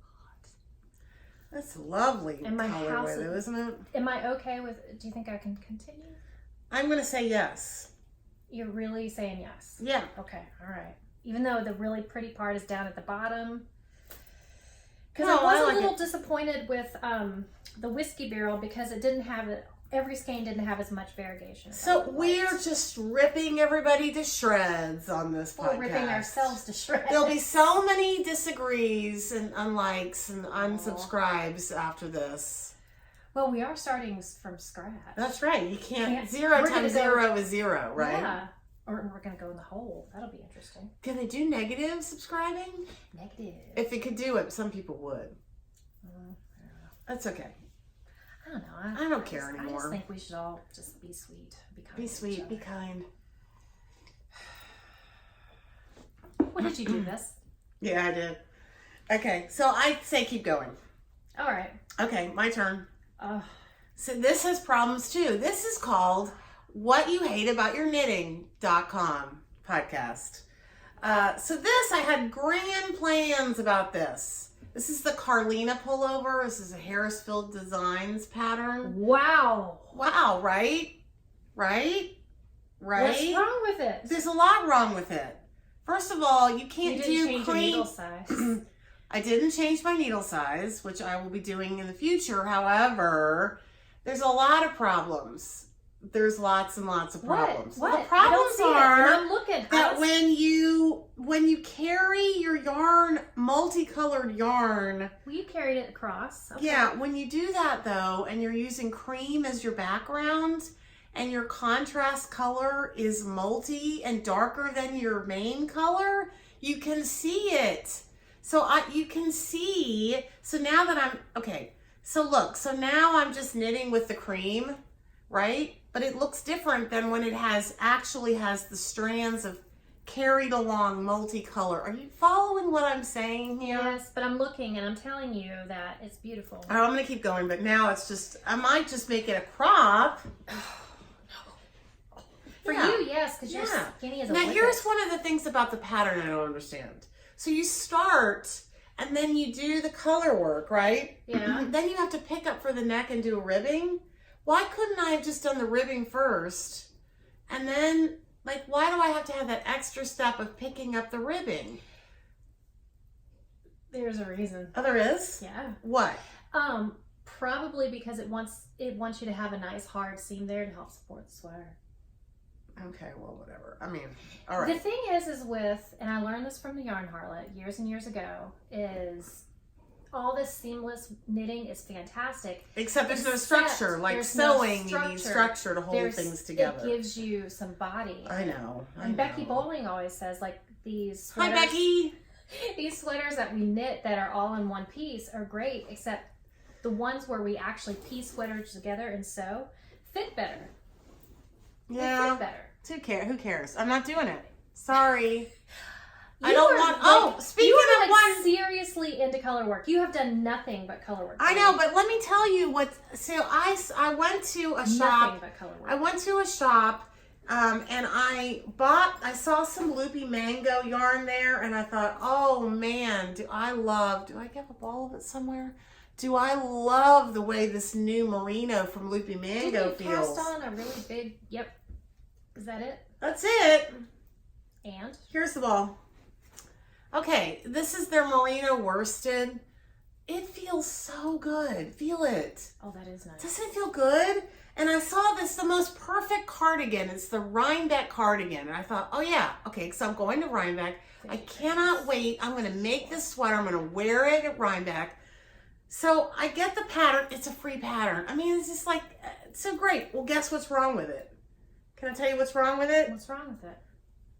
That's a lovely And my colorway, house though, isn't it? Am I okay with, do you think I can continue? I'm going to say yes. You're really saying yes? Yeah. Okay, all right. Even though the really pretty part is down at the bottom. Because No, I was I like a little it. disappointed with the whiskey barrel because it didn't have it. Every skein didn't have as much variegation. as I So would we're like. just ripping everybody to shreds on this podcast. We're ripping ourselves to shreds. There'll be so many disagrees and unlikes and unsubscribes after this. Well, we are starting from scratch. That's right. You can't. Can't- 0 we're gonna times go- 0 is 0, right? Yeah. Or we're going to go in the hole. That'll be interesting. Can they do negative subscribing? Negative. If it could do it, some people would. I don't know. That's okay. I don't know. I don't care I anymore. just think we should all just be sweet. Be kind. Be to each sweet. Be other. kind. What did you do this? Yeah, I did. Okay, so I'd say keep going. All right. Okay, my turn. Oh, So this has problems too. This is called What You Hate About Your Knitting.com podcast. So this, I had grand plans about this. This is the Carlina Pullover. This is a Harrisfield Designs pattern. wow. Wow, right? Right? Right? What's wrong with it? There's a lot wrong with it. First of all, you You can't didn't do change your cream. needle size. I didn't change my needle size, which I will be doing in the future. However, there's a lot of problems. There's lots and lots of problems. What? The I don't problems see it, and are I'm looking. that when you carry your yarn, multicolored yarn, You carried it across. Okay. yeah, when you do that though, and you're using cream as your background, and your contrast color is multi and darker than your main color, you can see it. So you can see, so now that I'm, okay, so look, so now I'm just knitting with the cream, right? But it looks different than when it actually has the strands of carried along multicolor. Are you following what I'm saying here? Yes, but I'm looking and I'm telling you that it's beautiful. Oh, I'm gonna keep going, but now it's just, I might just make it a crop. For Yeah. you, yes, because you're Yeah. skinny as a Now whippet. here's one of the things about the pattern I don't understand. So you start and then you do the color work, right? Yeah. Then you have to pick up for the neck and do a ribbing. Why couldn't I have just done the ribbing first? And then, like, why do I have to have that extra step of picking up the ribbing? There's a reason. Oh, there is? Yeah. What? Probably because it wants you to have a nice hard seam there to help support the sweater. Okay, well, whatever. I mean, all The right. thing is with, and I learned this from the Yarn Harlot years and years ago, is all this seamless knitting is fantastic. Except there's no Except structure. Like there's no sewing, you need structure to hold things together. It gives you some body. I know. And Becky Bowling always says, like, these Hi, sweaters, Becky. these sweaters that we knit that are all in one piece are great, except the ones where we actually piece sweaters together and sew fit better. They Yeah. fit better. Who cares? I'm not doing it. Sorry. I You don't are, want. like, Oh, speaking you are, of like, one, seriously into color work. You have done nothing but color work. I know, but let me tell you what. So I went to a nothing shop. but color work. I went to a shop, and I saw some loopy mango yarn there, and I thought, oh man, do I have a ball of it somewhere? Do I love the way this new merino from Loopy Mango Didn't you feels? cast on a really big? Yep. Is that it? That's it. And Here's the ball. Okay, this is their merino worsted. It feels so good. Feel it. oh, that is nice. Doesn't it feel good? And I saw this, the most perfect cardigan. It's the Rhinebeck cardigan. And I thought, oh yeah, okay, so I'm going to Rhinebeck. I cannot wait. I'm going to make this sweater. I'm going to wear it at Rhinebeck. So I get the pattern. It's a free pattern. I mean, it's just like, it's so great. Well, guess what's wrong with it? Can I tell you what's wrong with it? What's wrong with it?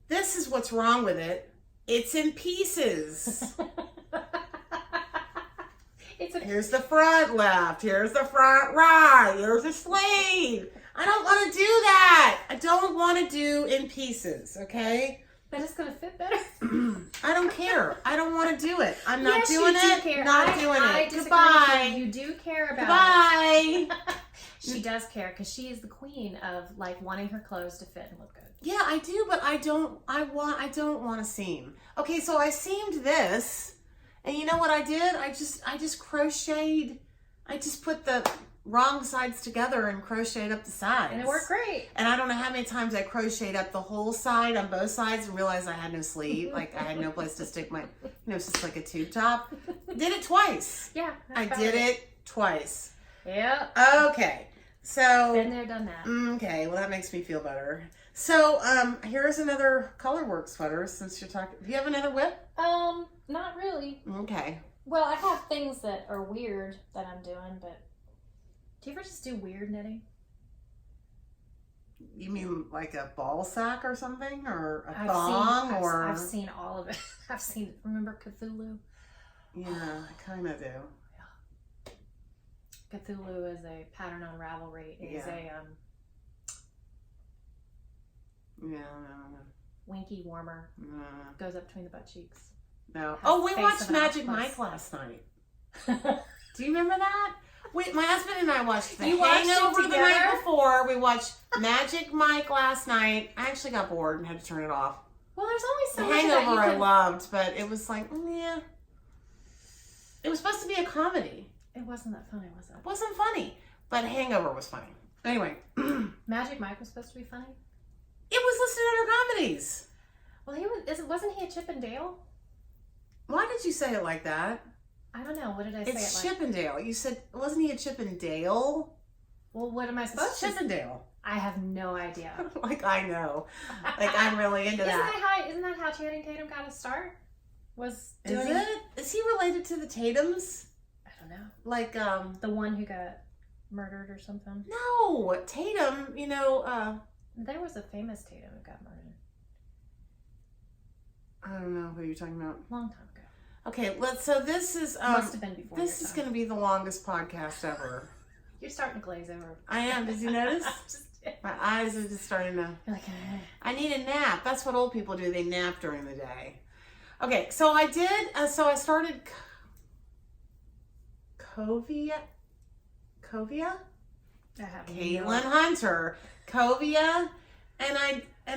This is what's wrong with it. It's in pieces. Here's the front left. Here's the front right. Here's the sleeve. I don't want to do that. I don't want to do in pieces, okay? Then it's going to fit better. I don't care. I don't want to do it. I'm not Yes, doing you do it. care. Not doing I it. disagree Goodbye. with you. You do care about Goodbye. it. She does care because she is the queen of like wanting her clothes to fit and look good. Yeah, I do, but I don't want a seam. Okay, so I seamed this, And you know what I did? I just crocheted. I just put the wrong sides together and crocheted up the sides. And it worked great. And I don't know how many times I crocheted up the whole side on both sides and realized I had no sleeve. Like I had no place to stick my, it's just like a tube top. Did it twice. Yeah. I did it twice. Yeah. Okay. So. Been there, done that. Okay. Well, that makes me feel better. So, here's another colorwork sweater since you're talking. Do you have another whip? Not really. Okay. Well, I have things that are weird that I'm doing, but Do you ever just do weird knitting? You mean like a ball sack or something? Or a I've thong? I've seen all of it. I've seen, remember Cthulhu? Yeah, I kind of do. Cthulhu is a pattern on Ravelry. It is a no. winky warmer. No. Goes up between the butt cheeks. No. Has Oh, we face watched of an Magic octopus. Mike last night. Do you remember that? My husband and I watched The You watched it Hangover the night together? before. We watched Magic Mike last night. I actually got bored and had to turn it off. Well, there's only so The much of that Hangover you I can... loved, but it was like, yeah. It was supposed to be a comedy. It wasn't that funny, was it? It wasn't funny, but Hangover was funny. Anyway, it Magic Mike was supposed to be funny? was listed under comedies. Well, wasn't he a Chip and Dale? Why did you say it like that? I don't know. What did I say It's it like? Chippendale. You said, wasn't he a Chippendale? Well, what am I supposed It's to? Chippendale. I have no idea. Like I know. Like I'm really into that. Isn't that how Channing Tatum got his start? Was Is doing it? Is he related to the Tatums? I don't know. Like The one who got murdered or something. no, Tatum, There was a famous Tatum who got murdered I don't know who you're talking about. a long time ago. Okay, so this is Must have been before. this is going to be the longest podcast ever. You're starting to glaze over. I am. Did you notice? Just- My eyes are just starting to. You're like, I need a nap. That's what old people do. They nap during the day. Okay, so I did. So I started Covia. I have Caitlin Hunter, Covia, and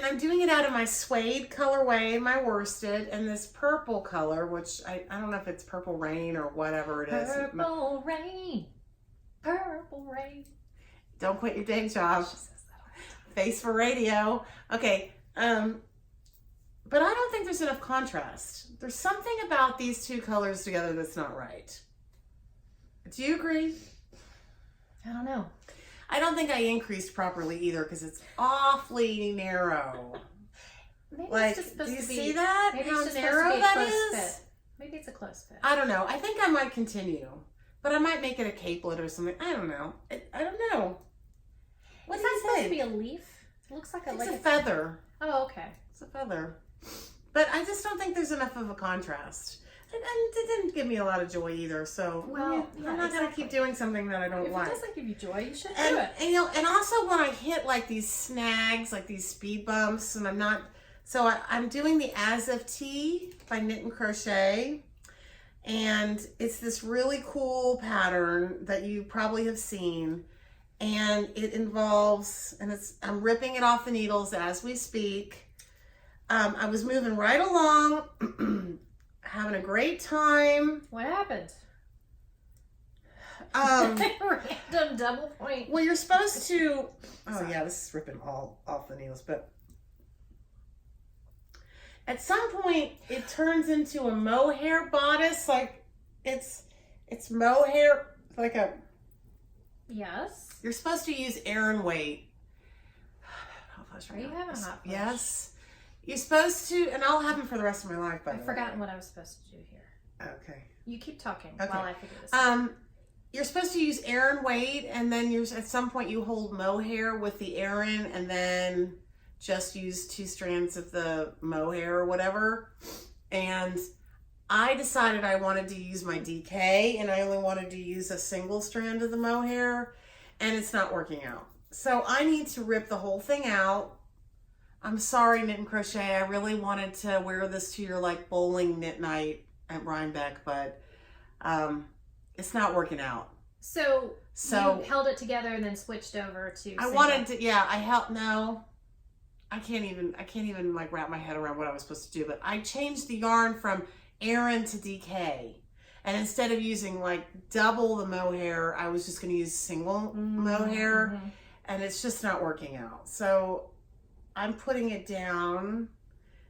I'm doing it out of my suede colorway, my worsted, and this purple color, which I don't know if it's Purple Rain or whatever it is. Purple rain. Purple rain. Don't quit your day job. She says that. Face for radio. Okay. But I don't think there's enough contrast. There's something about these two colors together that's not right. Do you agree? I don't know. I don't think I increased properly either because it's awfully narrow. Maybe Like, it's just supposed do you to be. see that? Maybe How it's just narrow supposed to be a that close is? fit. Maybe it's a close fit. I don't know. I think I might continue, but I might make it a capelet or something. I don't know. I don't know. What Is do that you supposed to think? be a leaf? It looks like It's a feather. Oh, okay. It's a feather. But I just don't think there's enough of a contrast. And it didn't give me a lot of joy either. So Well, I'm not going to keep doing something that I don't If like. it doesn't give you joy, you should do And, it. and also when I hit like these snags, like these speed bumps, and I'm doing the As of Tea by Knit and Crochet, and it's this really cool pattern that you probably have seen, and it involves, I'm ripping it off the needles as we speak. I was moving right along, having a great time. What happened? Random double point. Well, you're supposed to. Oh yeah, this is ripping all off the needles, but at some point it turns into a mohair bodice. Like it's mohair, like a. Yes. You're supposed to use Aran weight. Are you having a hot flush? Yes. You're supposed to, and I'll have them for the rest of my life. By the I've way. forgotten what I was supposed to do here. Okay. You keep talking Okay. while I figure this out. You're supposed to use Aran weight, and then at some point you hold mohair with the Aran, and then just use 2 strands of the mohair or whatever. And I decided I wanted to use my DK, and I only wanted to use a single strand of the mohair, and it's not working out. So I need to rip the whole thing out. I'm sorry, Knit and Crochet. I really wanted to wear this to your like bowling knit night at Rhinebeck, but it's not working out. So So you held it together and then switched over to. I wanted to, yeah, no, I can't even like wrap my head around what I was supposed to do, but I changed the yarn from Aran to DK. And instead of using like double the mohair, I was just going to use single mohair. And it's just not working out. So I'm putting it down,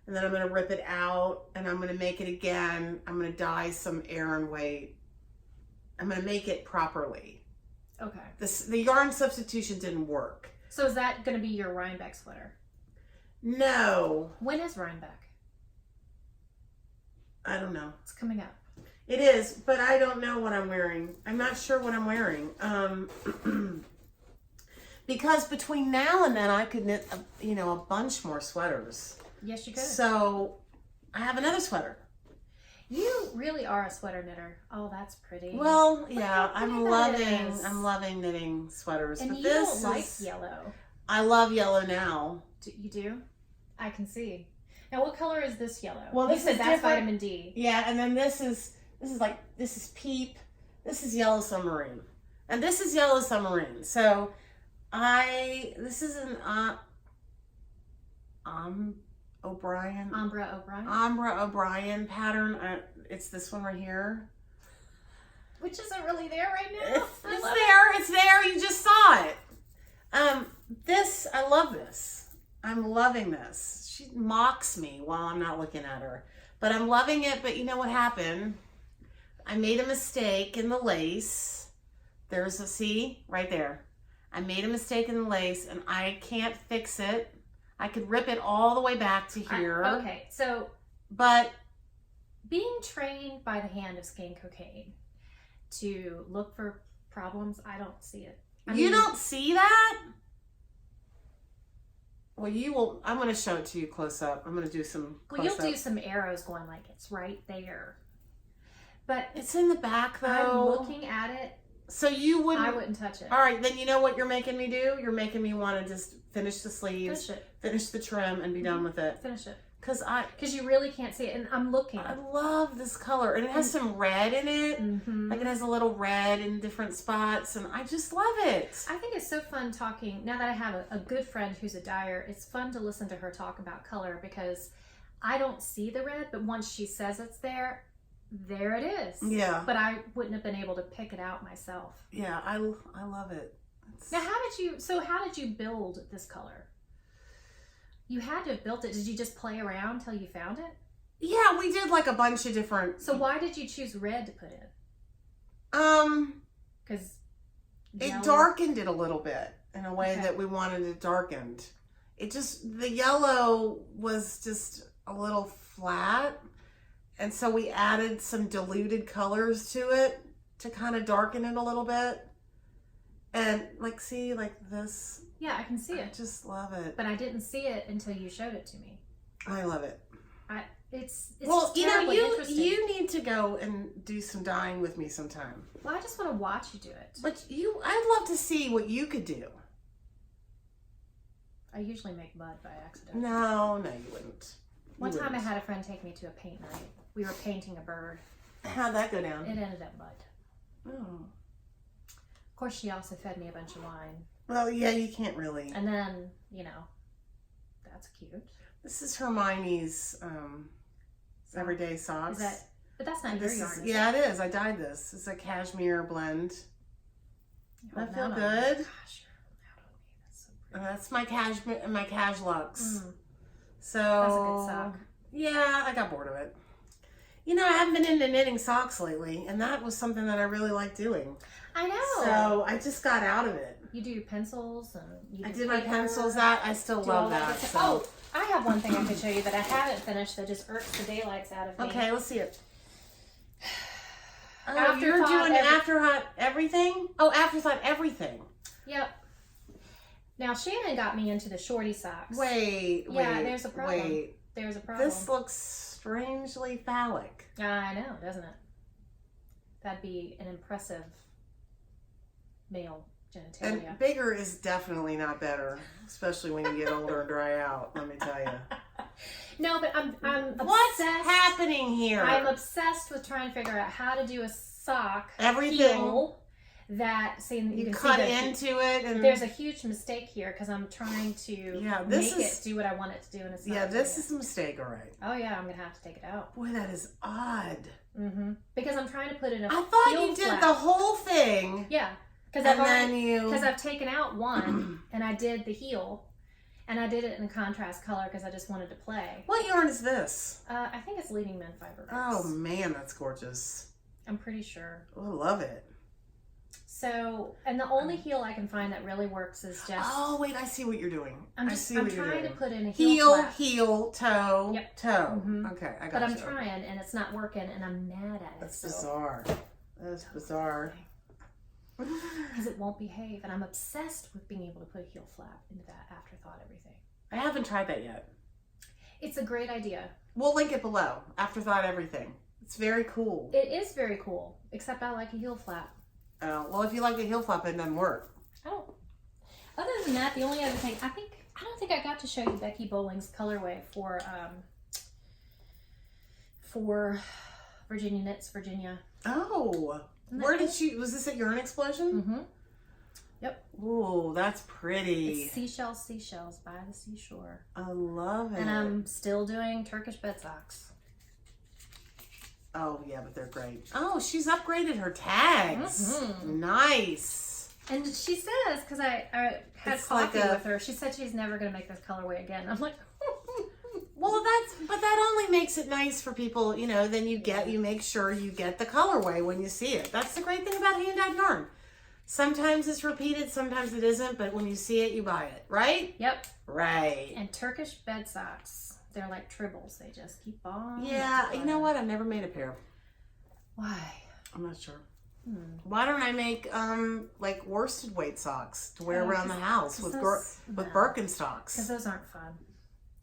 and then I'm going to rip it out, and I'm going to make it again. I'm going to dye some Aran weight. I'm going to make it properly. Okay. The yarn substitution didn't work. So is that going to be your Rhinebeck sweater? No. When is Rhinebeck? I don't know. It's coming up. It is, but I don't know what I'm wearing. I'm not sure what I'm wearing. Because between now and then I could knit, a bunch more sweaters. Yes, you could. So I have another sweater. You really are a sweater knitter. Oh, that's pretty. Well, yeah, I'm is. loving knitting sweaters. And but you this don't like is, yellow. I love yellow now. You do? I can see. Now, what color is this yellow? Well, you this said is that's different. vitamin D. Yeah, and then this is Peep. This is Yellow Submarine. And this is Yellow Submarine. So this is an O'Brien. Ambra O'Brien pattern. It's this one right here. Which isn't really there right now. It's there. You just saw it. I love this. I'm loving this. She mocks me while I'm not looking at her. But I'm loving it. But you know what happened? I made a mistake in the lace. See? Right there. I made a mistake in the lace, and I can't fix it. I could rip it all the way back to here. Okay, so... But... being trained by the hand of Skeincocaine to look for problems, I don't see it. You don't see that? Well, you will. I'm going to show it to you close up. I'm going to do some close Well, you'll do some arrows going like it's right there. But it's in the back, though. I'm looking at it. So you wouldn't... I wouldn't touch it. All right, then you know what you're making me do? You're making me want to just finish the sleeves, finish the trim, and be done with it. Finish it. Because you really can't see it, and I'm looking. I love this color, and it has some red in it. Like it has a little red in different spots, and I just love it. I think it's so fun talking. Now that I have a good friend who's a dyer, it's fun to listen to her talk about color because I don't see the red, but once she says it's there it is. Yeah. But I wouldn't have been able to pick it out myself. Yeah, I love it. Now, how did you build this color? You had to have built it. Did you just play around till you found it? Yeah, we did like a bunch of different... So why did you choose red to put in? Because it darkened it a little bit in a way that we wanted it darkened. The yellow was just a little flat. And so we added some diluted colors to it to kind of darken it a little bit. And see this. Yeah, I can see it. I just love it. But I didn't see it until you showed it to me. I love it. It's well, interesting. you need to go and do some dyeing with me sometime. Well, I just want to watch you do it. But I'd love to see what you could do. I usually make mud by accident. No, you wouldn't. One time I had a friend take me to a paint night. We were painting a bird. How'd that go down? It ended up mud. Oh. Of course, she also fed me a bunch of wine. Well, yeah, you can't really. And then, that's cute. This is Hermione's everyday socks. But that's not your yarn. Yeah, it is. I dyed this. It's a cashmere blend. I feel good. Gosh, that's so pretty. That's my cashmere and my cash lux. So that's a good sock. Yeah, I got bored of it. I haven't been into knitting socks lately, and that was something that I really liked doing. I know. So I just got out of it. You do pencils, and I did my pencils. I still love that. So. Oh, I have one thing I could show you that I haven't finished that just irks the daylights out of me. Okay, let's see it. You're doing afterthought everything? Oh, afterthought everything. Yep. Now Shannon got me into the shorty socks. Wait. There's a problem. There's a problem. This looks strangely phallic. I know, doesn't it? That'd be an impressive male genitalia. And bigger is definitely not better, especially when you get older and dry out, let me tell you. No, but I'm obsessed. What's happening here? I'm obsessed with trying to figure out how to do a sock heel that, you can cut see into it, and there's a huge mistake here because I'm trying to make it do what I want it to do, and it's not. Yeah, this is a mistake, all right. Oh yeah, I'm gonna have to take it out. Boy, that is odd. Because I'm trying to put in a. I thought heel you did flap. the whole thing. Yeah, because I've taken out one and I did the heel, and I did it in a contrast color because I just wanted to play. What yarn is this? I think it's Leading Men Fiber. Oh man, that's gorgeous. I'm pretty sure. Oh, I love it. So, and the only heel I can find that really works is just. Oh wait, I see what you're doing. I'm trying to put in a heel, flap. heel, toe, Yep. toe. Okay, I got it. But I'm trying, and it's not working, and I'm mad at it. That's bizarre. That's bizarre. Because it won't behave, and I'm obsessed with being able to put a heel flap into that afterthought everything. I haven't tried that yet. It's a great idea. We'll link it below. Afterthought everything. It's very cool. It is very cool, except I like a heel flap. Well, if you like the heel flap, it doesn't work. Oh. Other than that, the only other thing, I don't think I got to show you Becky Bowling's colorway for Virginia Knits, Virginia. Oh. Where did she, was this at Yarn Explosion? Mm-hmm. Yep. Ooh, that's pretty. It's Seashells by the Seashore. I love it. And I'm still doing Turkish bed socks. Oh, yeah, but they're great. Oh, she's upgraded her tags. Nice. And she says, because I had coffee with her, she said she's never going to make this colorway again. I'm like, well, but that only makes it nice for people, you know, then you make sure you get the colorway when you see it. That's the great thing about hand-dyed yarn. Sometimes it's repeated, sometimes it isn't, but when you see it, you buy it, right? Yep. Right. And Turkish bed socks, they're like tribbles. They just keep on. Yeah, you know what? I've never made a pair. Why? I'm not sure. Why don't I make like worsted weight socks to wear around the house with Birkenstocks? Because those aren't fun.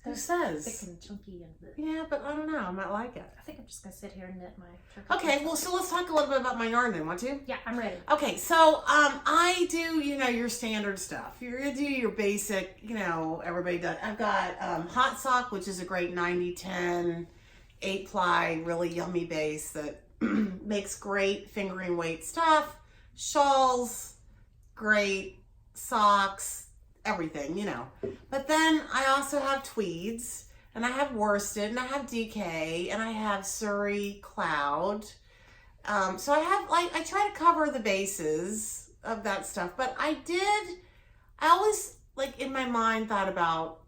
Who says? Thick and chunky and. Yeah, but I don't know. I might like it. I think I'm just gonna sit here and knit my. Okay, well, so let's talk a little bit about my yarn then. Want to? Yeah, I'm ready. Okay, so I do your standard stuff. You're gonna do your basic, everybody does. I've got hot sock, which is a great 90-10 8-ply, really yummy base that makes great fingering weight stuff. Shawls, great socks. Everything, But then I also have tweeds, and I have worsted, and I have DK, and I have Surrey cloud. So I have, I try to cover the bases of that stuff. But I always, in my mind, thought about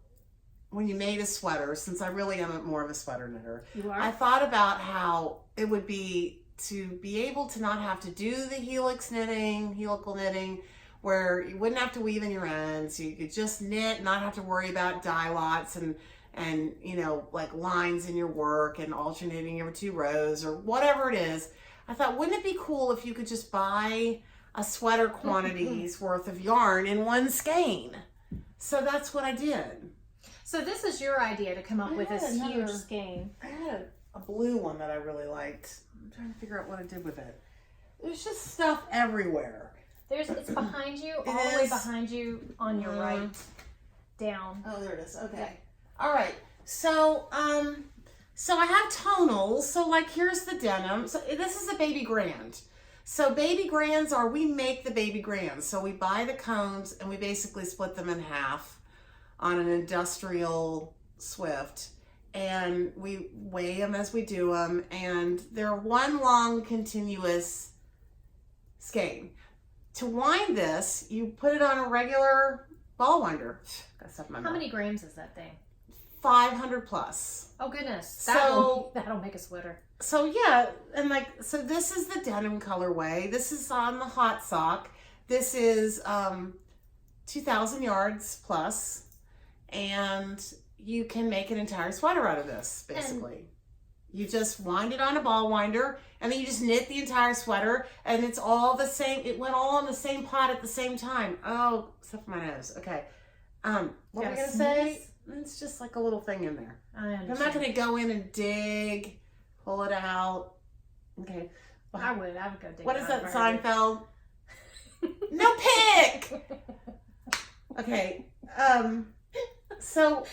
when you made a sweater, since I really am more of a sweater knitter. You are? I thought about how it would be to be able to not have to do the helical knitting, where you wouldn't have to weave in your ends. You could just knit, not have to worry about dye lots and lines in your work and alternating over 2 rows or whatever it is. I thought, wouldn't it be cool if you could just buy a sweater quantity's worth of yarn in one skein? So that's what I did. So this is your idea to come up with this huge skein. I had a blue one that I really liked. I'm trying to figure out what I did with it. There's just stuff everywhere. It's behind you, all the way behind you on your right, down. Oh, there it is. Okay. Yeah. All right. So, so I have tonals. So, here's the denim. So this is a baby grand. So baby grands we make the baby grands. So we buy the cones and we basically split them in half on an industrial Swift, and we weigh them as we do them, and they're one long continuous skein. To wind this, you put it on a regular ball winder. How many grams is that thing? 500 plus. Oh goodness. So that'll make a sweater. So yeah, and so this is the denim colorway. This is on the hot sock. This is 2,000 yards plus, and you can make an entire sweater out of this basically. You just wind it on a ball winder, and then you just knit the entire sweater, and it's all the same. It went all on the same pot at the same time. Oh, except for my nose. Okay. What were we gonna say? It's just like a little thing in there. I understand. I'm not gonna go in and dig, pull it out. Okay. I would go dig. What is that, Seinfeld? No pick. Okay. So,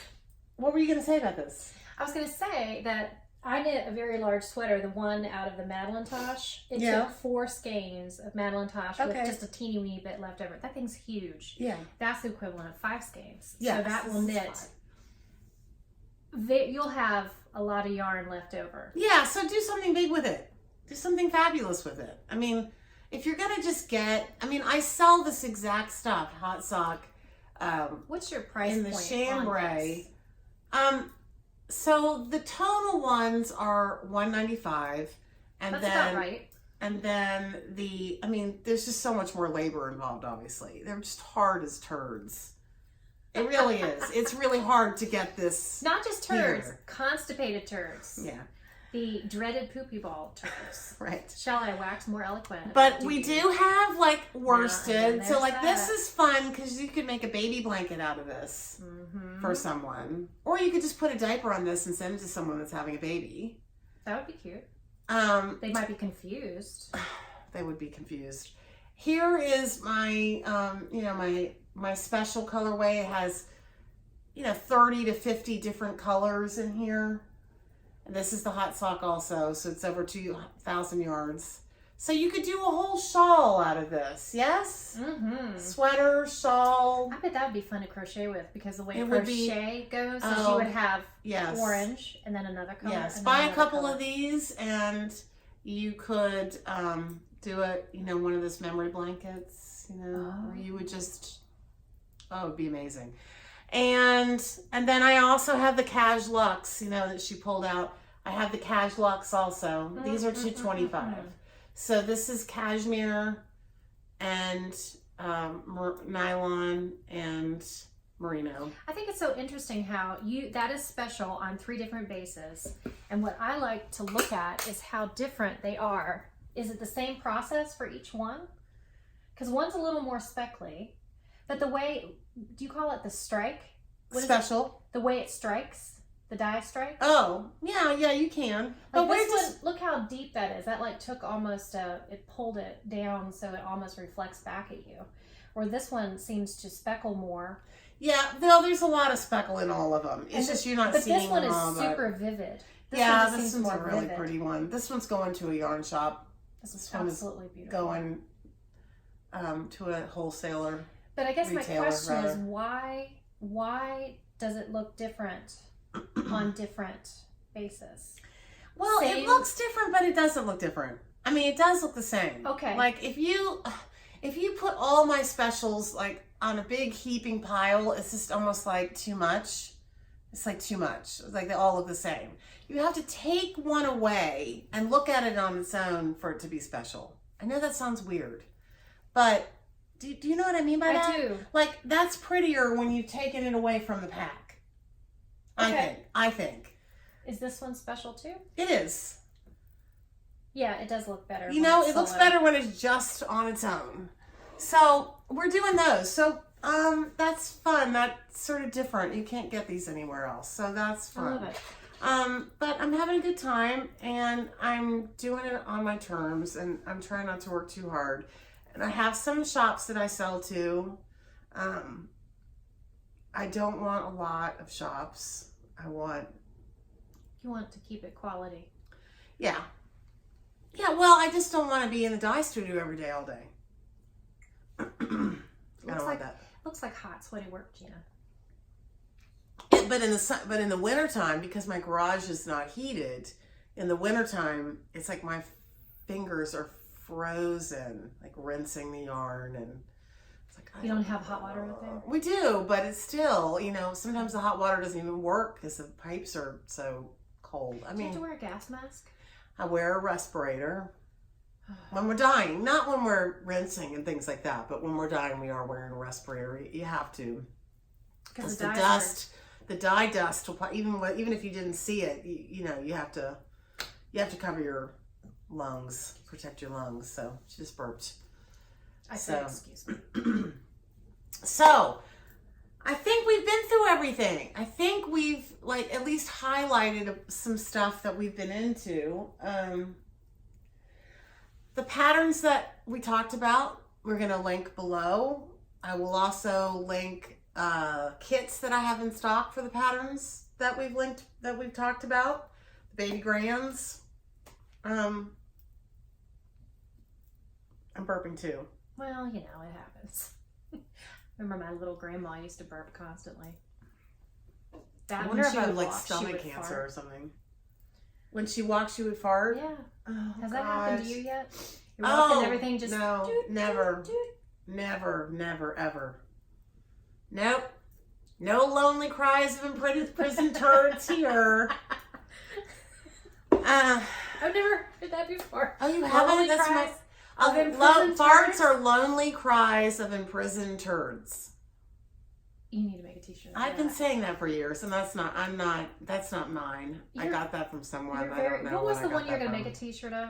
what were you gonna say about this? I was gonna say that I knit a very large sweater, the one out of the Madelinetosh. It took 4 skeins of Madelinetosh with just a teeny weeny bit left over. That thing's huge. Yeah. That's the equivalent of 5 skeins. Yes, So that will knit. You'll have a lot of yarn left over. Yeah, so do something big with it. Do something fabulous with it. I mean, if you're going to just get, I mean, I sell this exact stuff, hot sock. What's your price in the point chambray? on this? So the tonal ones are $195, and That's then about right. and then I mean, there's just so much more labor involved. Obviously, they're just hard as turds. It really is. It's really hard to get this. Not just turds, here. Constipated turds. Yeah. The dreaded poopy ball turds. Right. Shall I wax more eloquent? But we do have like worsted, so like there's this is fun because you could make a baby blanket out of this for someone, or you could just put a diaper on this and send it to someone that's having a baby. That would be cute. They might be confused. They would be confused. Here is my, you know, my special colorway. It has, you know, 30 to 50 different colors in here. And this is the hot sock also, so it's over 2,000 yards. So you could do a whole shawl out of this, yes? Sweater, shawl. I bet that would be fun to crochet with because the way It would crochet goes is you would have yes. orange and then another color. Yes, and buy then a couple color. of these and you could do it, you know, one of those memory blankets, you know, where you would just, oh, it'd be amazing. And then I also have the Cash Luxe, you know, that she pulled out. I have the Cash Luxe also. These are $225. So this is cashmere and nylon and merino. I think it's so interesting how that is special on 3 different bases. And what I like to look at is how different they are. Is it the same process for each one? Because one's a little more speckly, but the way, do you call it the strike? What is Special. the way it strikes, the dye strike. Oh, yeah, you can. Like But we're this just one, look how deep that is. That like took almost it pulled it down so it almost reflects back at you. Where this one seems to speckle more. yeah. Though there's a lot of speckle in all of them. It's just you're not but seeing this one them is all. super vivid. This Yeah, one just this seems one's a more really vivid. pretty one. This one's going to a yarn shop. This is one is absolutely beautiful. Going to a wholesaler. But I guess my retailer, question is rather. why does it look different on different bases? Well, Same. it looks different, but it doesn't look different. I mean, it does look the same. Okay. Like if you put all my specials like on a big heaping pile, it's just almost like too much. It's like too much. It's like they all look the same. You have to take one away and look at it on its own for it to be special. I know that sounds weird, but do you know what I mean by that? I do. Like that's prettier when you've taken it away from the pack. Okay. I think. Is this one special too? It is. Yeah, it does look better. You when know, it's it looks solo. better when it's just on its own. So we're doing those. So that's fun. That's sort of different. You can't get these anywhere else. So that's I fun. love it. But I'm having a good time and I'm doing it on my terms and I'm trying not to work too hard. And I have some shops that I sell to. I don't want a lot of shops. You want to keep it quality. Yeah. Yeah, well, I just don't want to be in the dye studio every day, all day. I don't want that. Looks like hot, sweaty work, Gina. But in the wintertime, because my garage is not heated, in the wintertime, it's like my fingers are frozen, like rinsing the yarn, and it's like You don't have hot water out there? We do, but it's still, you know, sometimes the hot water doesn't even work because the pipes are so cold. I Do you have to mean, wear a gas mask? I wear a respirator when we're dyeing, not when we're rinsing and things like that, but when we're dyeing, we are wearing a respirator. You have to, because the dust, the dye dust will even if you didn't see it, you know, you have to cover your lungs, protect your lungs. So she just burped. I said, excuse me. So I think we've been through everything. I think we've like at least highlighted some stuff that we've been into. The patterns that we talked about, we're going to link below. I will also link kits that I have in stock for the patterns that we've talked about. The baby grands. I'm burping too. Well, you know, it happens. Remember my little grandma used to burp constantly. I That wonder when if she I would have like walk, she stomach would cancer fart. or something. When she walked, she would fart. Yeah. Oh, Has that happened to gosh. you yet? You're walking, Oh, everything just no, doot, never. doot, doot. Never, ever. Nope. No lonely cries of imprisoned turds here. I've never heard that before. Oh, you Lonely haven't? That's cries my... of imprisoned farts turds? are lonely cries of imprisoned turds. You need to make a t-shirt. of I've been that. saying that for years, and that's not mine. I You're- got that from someone. You're I very, don't know what was when the I got one you're that going to make from. a t-shirt of?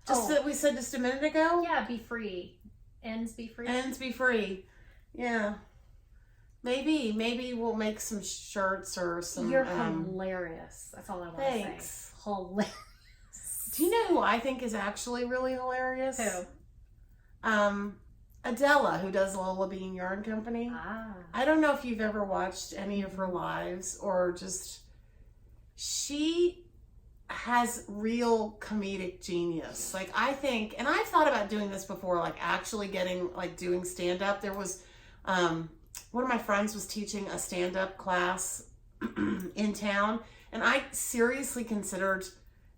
Just that we said just a minute ago? Yeah, be free. Ends be free. Ends be free. Yeah. Maybe we'll make some shirts or some... You're hilarious. That's all I want to say. Thanks. Hilarious. Do you know who I think is actually really hilarious? Who? Adela, who does Lola Bean Yarn Company. Ah. I don't know if you've ever watched any of her lives or just... She has real comedic genius. Like, I think... And I've thought about doing this before, like actually getting, like doing stand-up. There was... one of my friends was teaching a stand-up class in town, and I seriously considered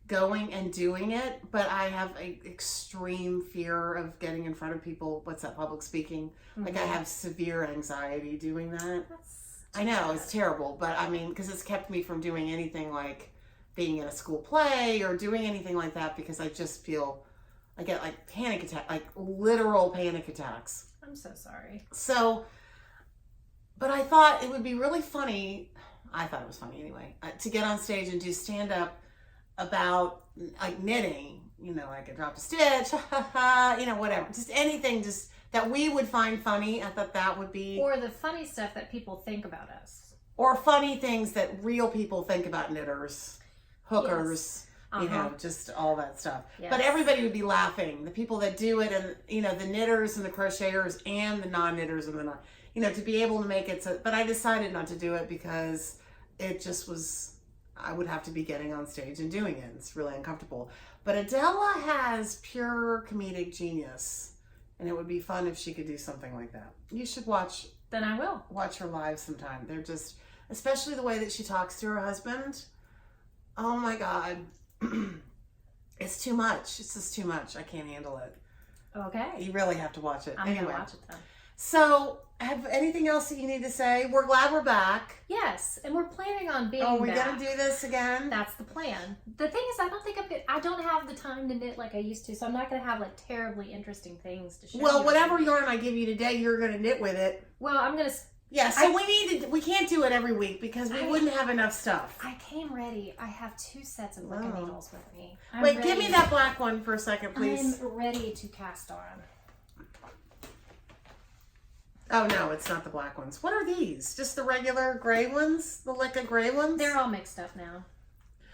going and doing it, but I have an extreme fear of getting in front of people. What's that, public speaking? Like, I have severe anxiety doing that. I know, it's terrible, but I mean, because it's kept me from doing anything like being in a school play or doing anything like that, because I just feel, I get like panic attack, like literal panic attacks. I'm so sorry. So, but I thought it would be really funny, I thought it was funny anyway, to get on stage and do stand-up about like knitting, you know, like I dropped a stitch, you know, whatever, just anything just that we would find funny. I thought that would be... Or the funny stuff that people think about us. Or funny things that real people think about knitters, hookers, Yes. you know, just all that stuff. Yes. But everybody would be laughing. The people that do it, and, you know, the knitters and the crocheters and the non-knitters and the non... You know, to be able to make it so... But I decided not to do it because it just was... I would have to be getting on stage and doing it. It's really uncomfortable. But Adela has pure comedic genius. And it would be fun if she could do something like that. You should watch Then I will. her live sometime. They're just... Especially the way that she talks to her husband. Oh my God. It's too much. It's just too much. I can't handle it. Okay. You really have to watch it. I'm Anyway. going to watch it then. So, have anything else that you need to say? We're glad we're back. Yes, and we're planning on being Oh, we back. gonna do this again? That's the plan. The thing is, I don't think I don't have the time to knit like I used to, so I'm not going to have like terribly interesting things to show you. Well, whatever yarn I give you today, you're gonna knit with it. Well, I'm going to... Yeah, so we can't do it every week because we I- wouldn't have enough stuff. I came ready. I have 2 sets of Wicca Wow. needles with me. I'm Wait, give me ready. that black one for a second, please. I'm ready to cast on. Oh, no, it's not the black ones. What are these? Just the regular gray ones? The Licka gray ones? They're all mixed up now.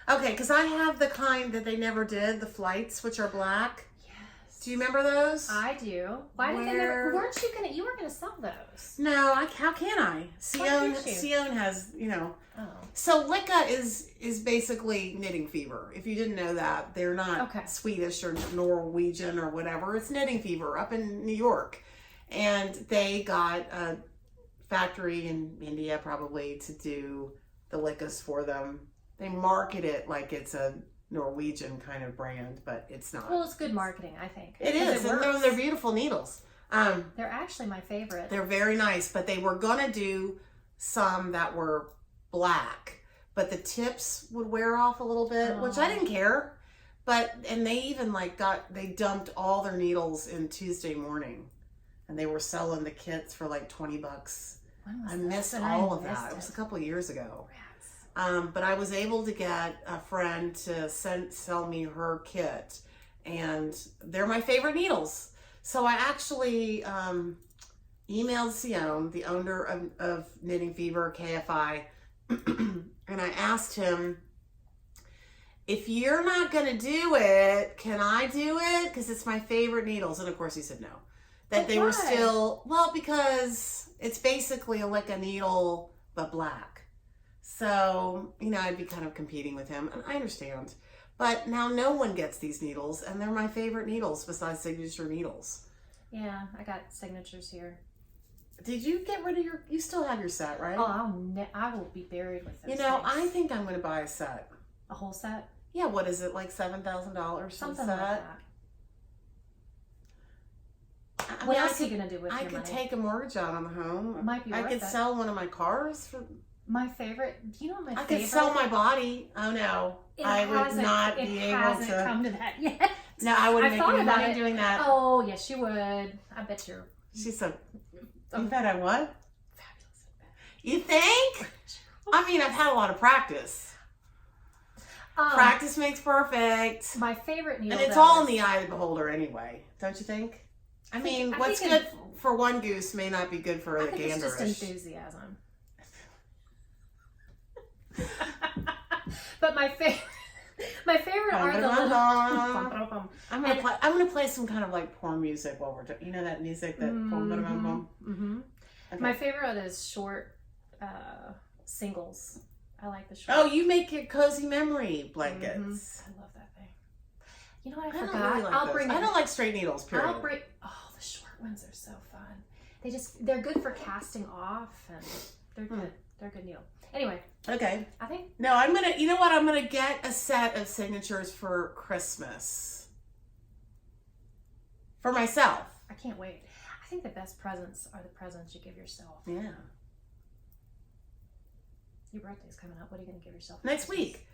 Okay, because I have the kind that they never did, the flights, which are black. Yes. Do you remember those? I do. Why did they never... Weren't you going to... You were going to sell those. No, how can I? Why can't you? Sion has, you know. Oh. So Licka is basically knitting fever. If you didn't know that, they're not Okay. Swedish or Norwegian or whatever. It's knitting fever up in New York. And they got a factory in India probably to do the Lickas for them. They market it like it's a Norwegian kind of brand, but it's not. Well, it's good marketing, I think. It Because is, it and works. they're beautiful needles. They're actually my favorite. They're very nice, but they were gonna do some that were black, but the tips would wear off a little bit, which I didn't care. And they even they dumped all their needles in Tuesday morning, and they were selling the kits for like $20. When was I that? missed And all I of that. missed It was a it. couple of years ago. Rats. But I was able to get a friend to sell me her kit, and they're my favorite needles. So I actually emailed Sion, the owner of Knitting Fever, KFI, and I asked him, if you're not going to do it, can I do it? Because it's my favorite needles. And of course he said no. That But they were why? still, well, because it's basically a Licka needle, but black. So, I'd be kind of competing with him, and I understand. But now no one gets these needles, and they're my favorite needles besides signature needles. Yeah, I got signatures here. Did you get rid of you still have your set, right? Oh, I will be buried with those things. I think I'm going to buy a set. A whole set? Yeah, what is it, like $7,000 Something set? like that. What else are you going to do with your money? I could take a mortgage out on the home. It might be I worth could it. sell one of my cars for... My favorite, do you know what my I favorite? could sell my body. Oh no, I would not be able to. It hasn't come to that yet. No, I wouldn't I've make any thought about money it. doing that. Oh, yes, you would. I bet you're She said, "You bet I what? fabulous at that. You think? I mean, I've had a lot of practice. Practice makes perfect, My favorite needle, and it's though, all in is- the eye of the beholder anyway. Don't you think? I mean, I what's think good for one goose may not be good for I the think it's just ganderish. enthusiasm. But my favorite are the little. I'm gonna play some kind of like porn music while we're doing. You know that music that. Mm-hmm. Okay. My favorite are those short singles. I like the short. Oh, you make your cozy memory blankets. I love that thing. You know what I I don't forgot? really like I'll those. bring. I don't like straight needles. Period. I'll bring. Oh, the short ones are so fun. They're good for casting off, and they're good. They're a good needle. Anyway, Okay. I think No, I'm gonna. You know what? I'm gonna get a set of signatures for Christmas. For myself. I can't wait. I think the best presents are the presents you give yourself. Yeah. Your birthday's coming up. What are you going to give yourself? Next week.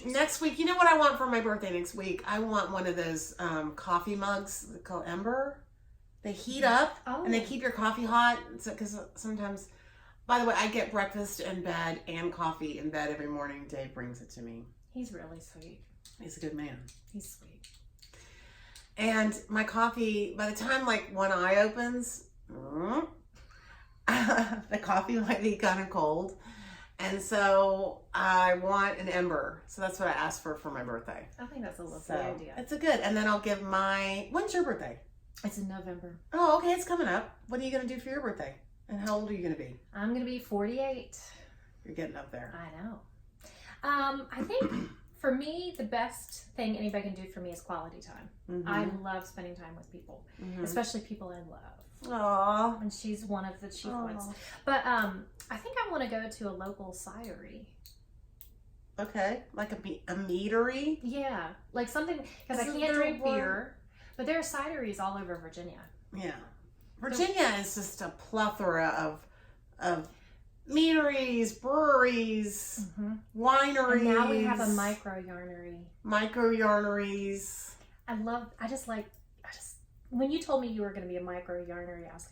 Next week. You know what I want for my birthday next week? I want one of those coffee mugs called Ember. They heat up and they keep your coffee hot. Because sometimes, by the way, I get breakfast in bed and coffee in bed every morning. Dave brings it to me. He's really sweet. He's a good man. He's sweet. And my coffee, by the time like one eye opens, the coffee might be kind of cold. And so I want an Ember. So that's what I asked for my birthday. I think that's a lovely idea. It's a good. And then I'll give when's your birthday? It's in November. Oh, okay. It's coming up. What are you going to do for your birthday? And how old are you going to be? I'm going to be 48. You're getting up there. I know. I think for me, the best thing anybody can do for me is quality time. Mm-hmm. I love spending time with people, especially people I love. Aww. And she's one of the chief ones. But I think I want to go to a local cidery. Okay. Like a meadery? Yeah. Like something, because I can't drink beer. But there are cideries all over Virginia. Yeah. Virginia is just a plethora of meaderies, breweries, wineries. And now we have a micro yarnery. Micro yarneries. When you told me you were going to be a micro yarnery, I was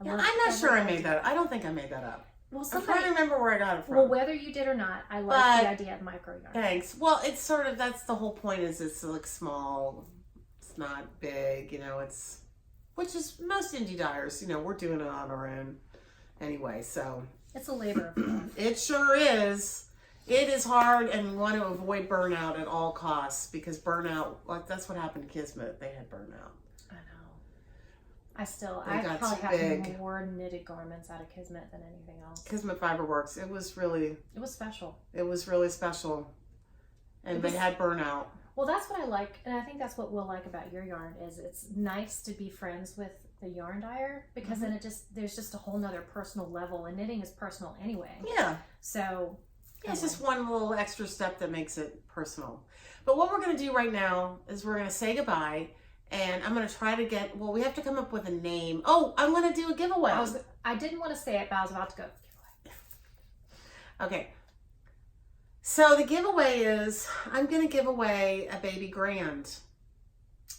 like, yes. I'm not sure I made that. I don't think I made that up. Well, I'm trying to remember where I got it from. Well, whether you did or not, I like the idea of micro yarnery. Thanks. Well, it's sort of, that's the whole point, is it's like small. It's not big, which is most indie dyers, we're doing it on our own anyway, so. It's a labor of love. It sure is. It is hard, and we want to avoid burnout at all costs, because burnout, like that's what happened to Kismet. They had burnout. I know. I got probably too have big. more knitted garments out of Kismet than anything else. Kismet Fiberworks, it was special. It was really special. And they had burnout. Well, that's what I like, and I think that's what we'll like about your yarn, is it's nice to be friends with the yarn dyer, because then there's just a whole nother personal level, and knitting is personal anyway. Yeah. So it's just one little extra step that makes it personal. But what we're going to do right now is we're going to say goodbye, and I'm going to try to we have to come up with a name. Oh, I'm going to do a giveaway. I didn't want to say it, but I was about to go. Okay. So the giveaway is, I'm going to give away a baby grand.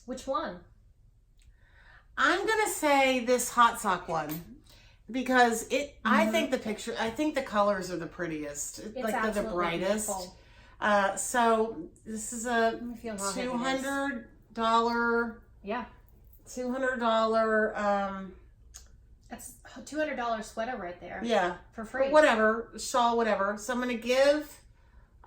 Which one? I'm going to say this hot sock one, because I think the colors are the prettiest. It's like they're the brightest. Beautiful. So this is a $200. Yeah. $200. That's a $200 sweater right there. Yeah. For free. Whatever, shawl, whatever. So I'm going to give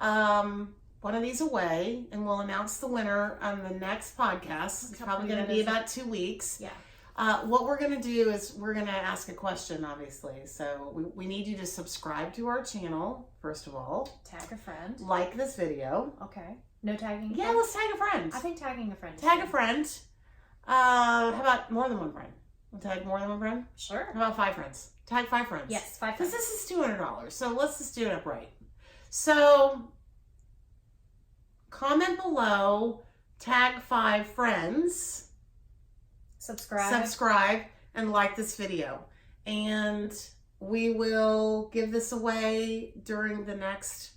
one of these away, and we'll announce the winner on the next podcast. It's probably going to be about 2 weeks. Yeah. What we're going to do is we're going to ask a question, obviously. So we need you to subscribe to our channel, first of all. Tag a friend. Like this video. Okay. No tagging? Yeah, let's tag a friend. I think tagging a friend is Tag good. a friend. How about more than one friend? We'll tag more than one friend? Sure. How about 5 friends? Tag 5 friends. Yes, 5 Because friends. this is $200, so let's just do it upright. So, comment below, tag 5 friends, subscribe, and like this video. And we will give this away during the next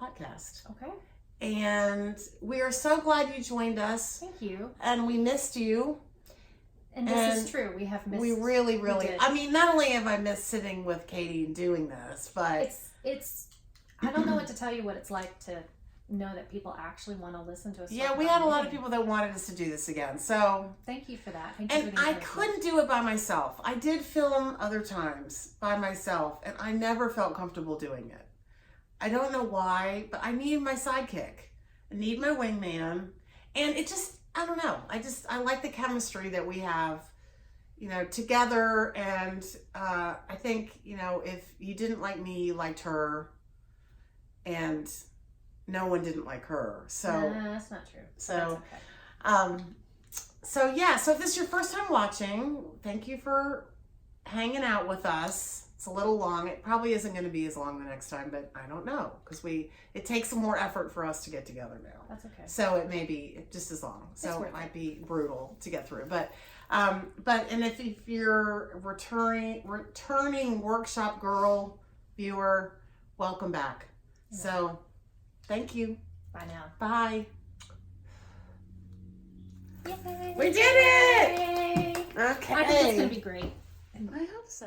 podcast. Okay. And we are so glad you joined us. Thank you. And we missed you. And this is true. We have missed. We really, did. I mean, not only have I missed sitting with Katie and doing this, but it's. I don't know what to tell you what it's like to know that people actually want to listen to us. yeah, talk we about had a lot of knitting. people that wanted us to do this again. So, Thank you for that. Thank you and for the I encouragement. couldn't do it by myself. I did film other times by myself, and I never felt comfortable doing it. I don't know why, but I need my sidekick. I need my wingman, and it just, I don't know. I like the chemistry that we have, you know, together. And I think, you know, if you didn't like me, you liked her, and no one didn't like her. So that's not true. So, That's okay. so yeah. So if this is your first time watching, thank you for hanging out with us. It's a little long. It probably isn't going to be as long the next time, but I don't know, because it takes some more effort for us to get together now. That's okay. So it may be just as long. So worth it might it. be brutal to get through. But and if you're returning workshop girl viewer, welcome back. Yeah. So thank you. Bye now. Bye. Yay! We did it! Yay! Okay. I think it's gonna be great. I hope so.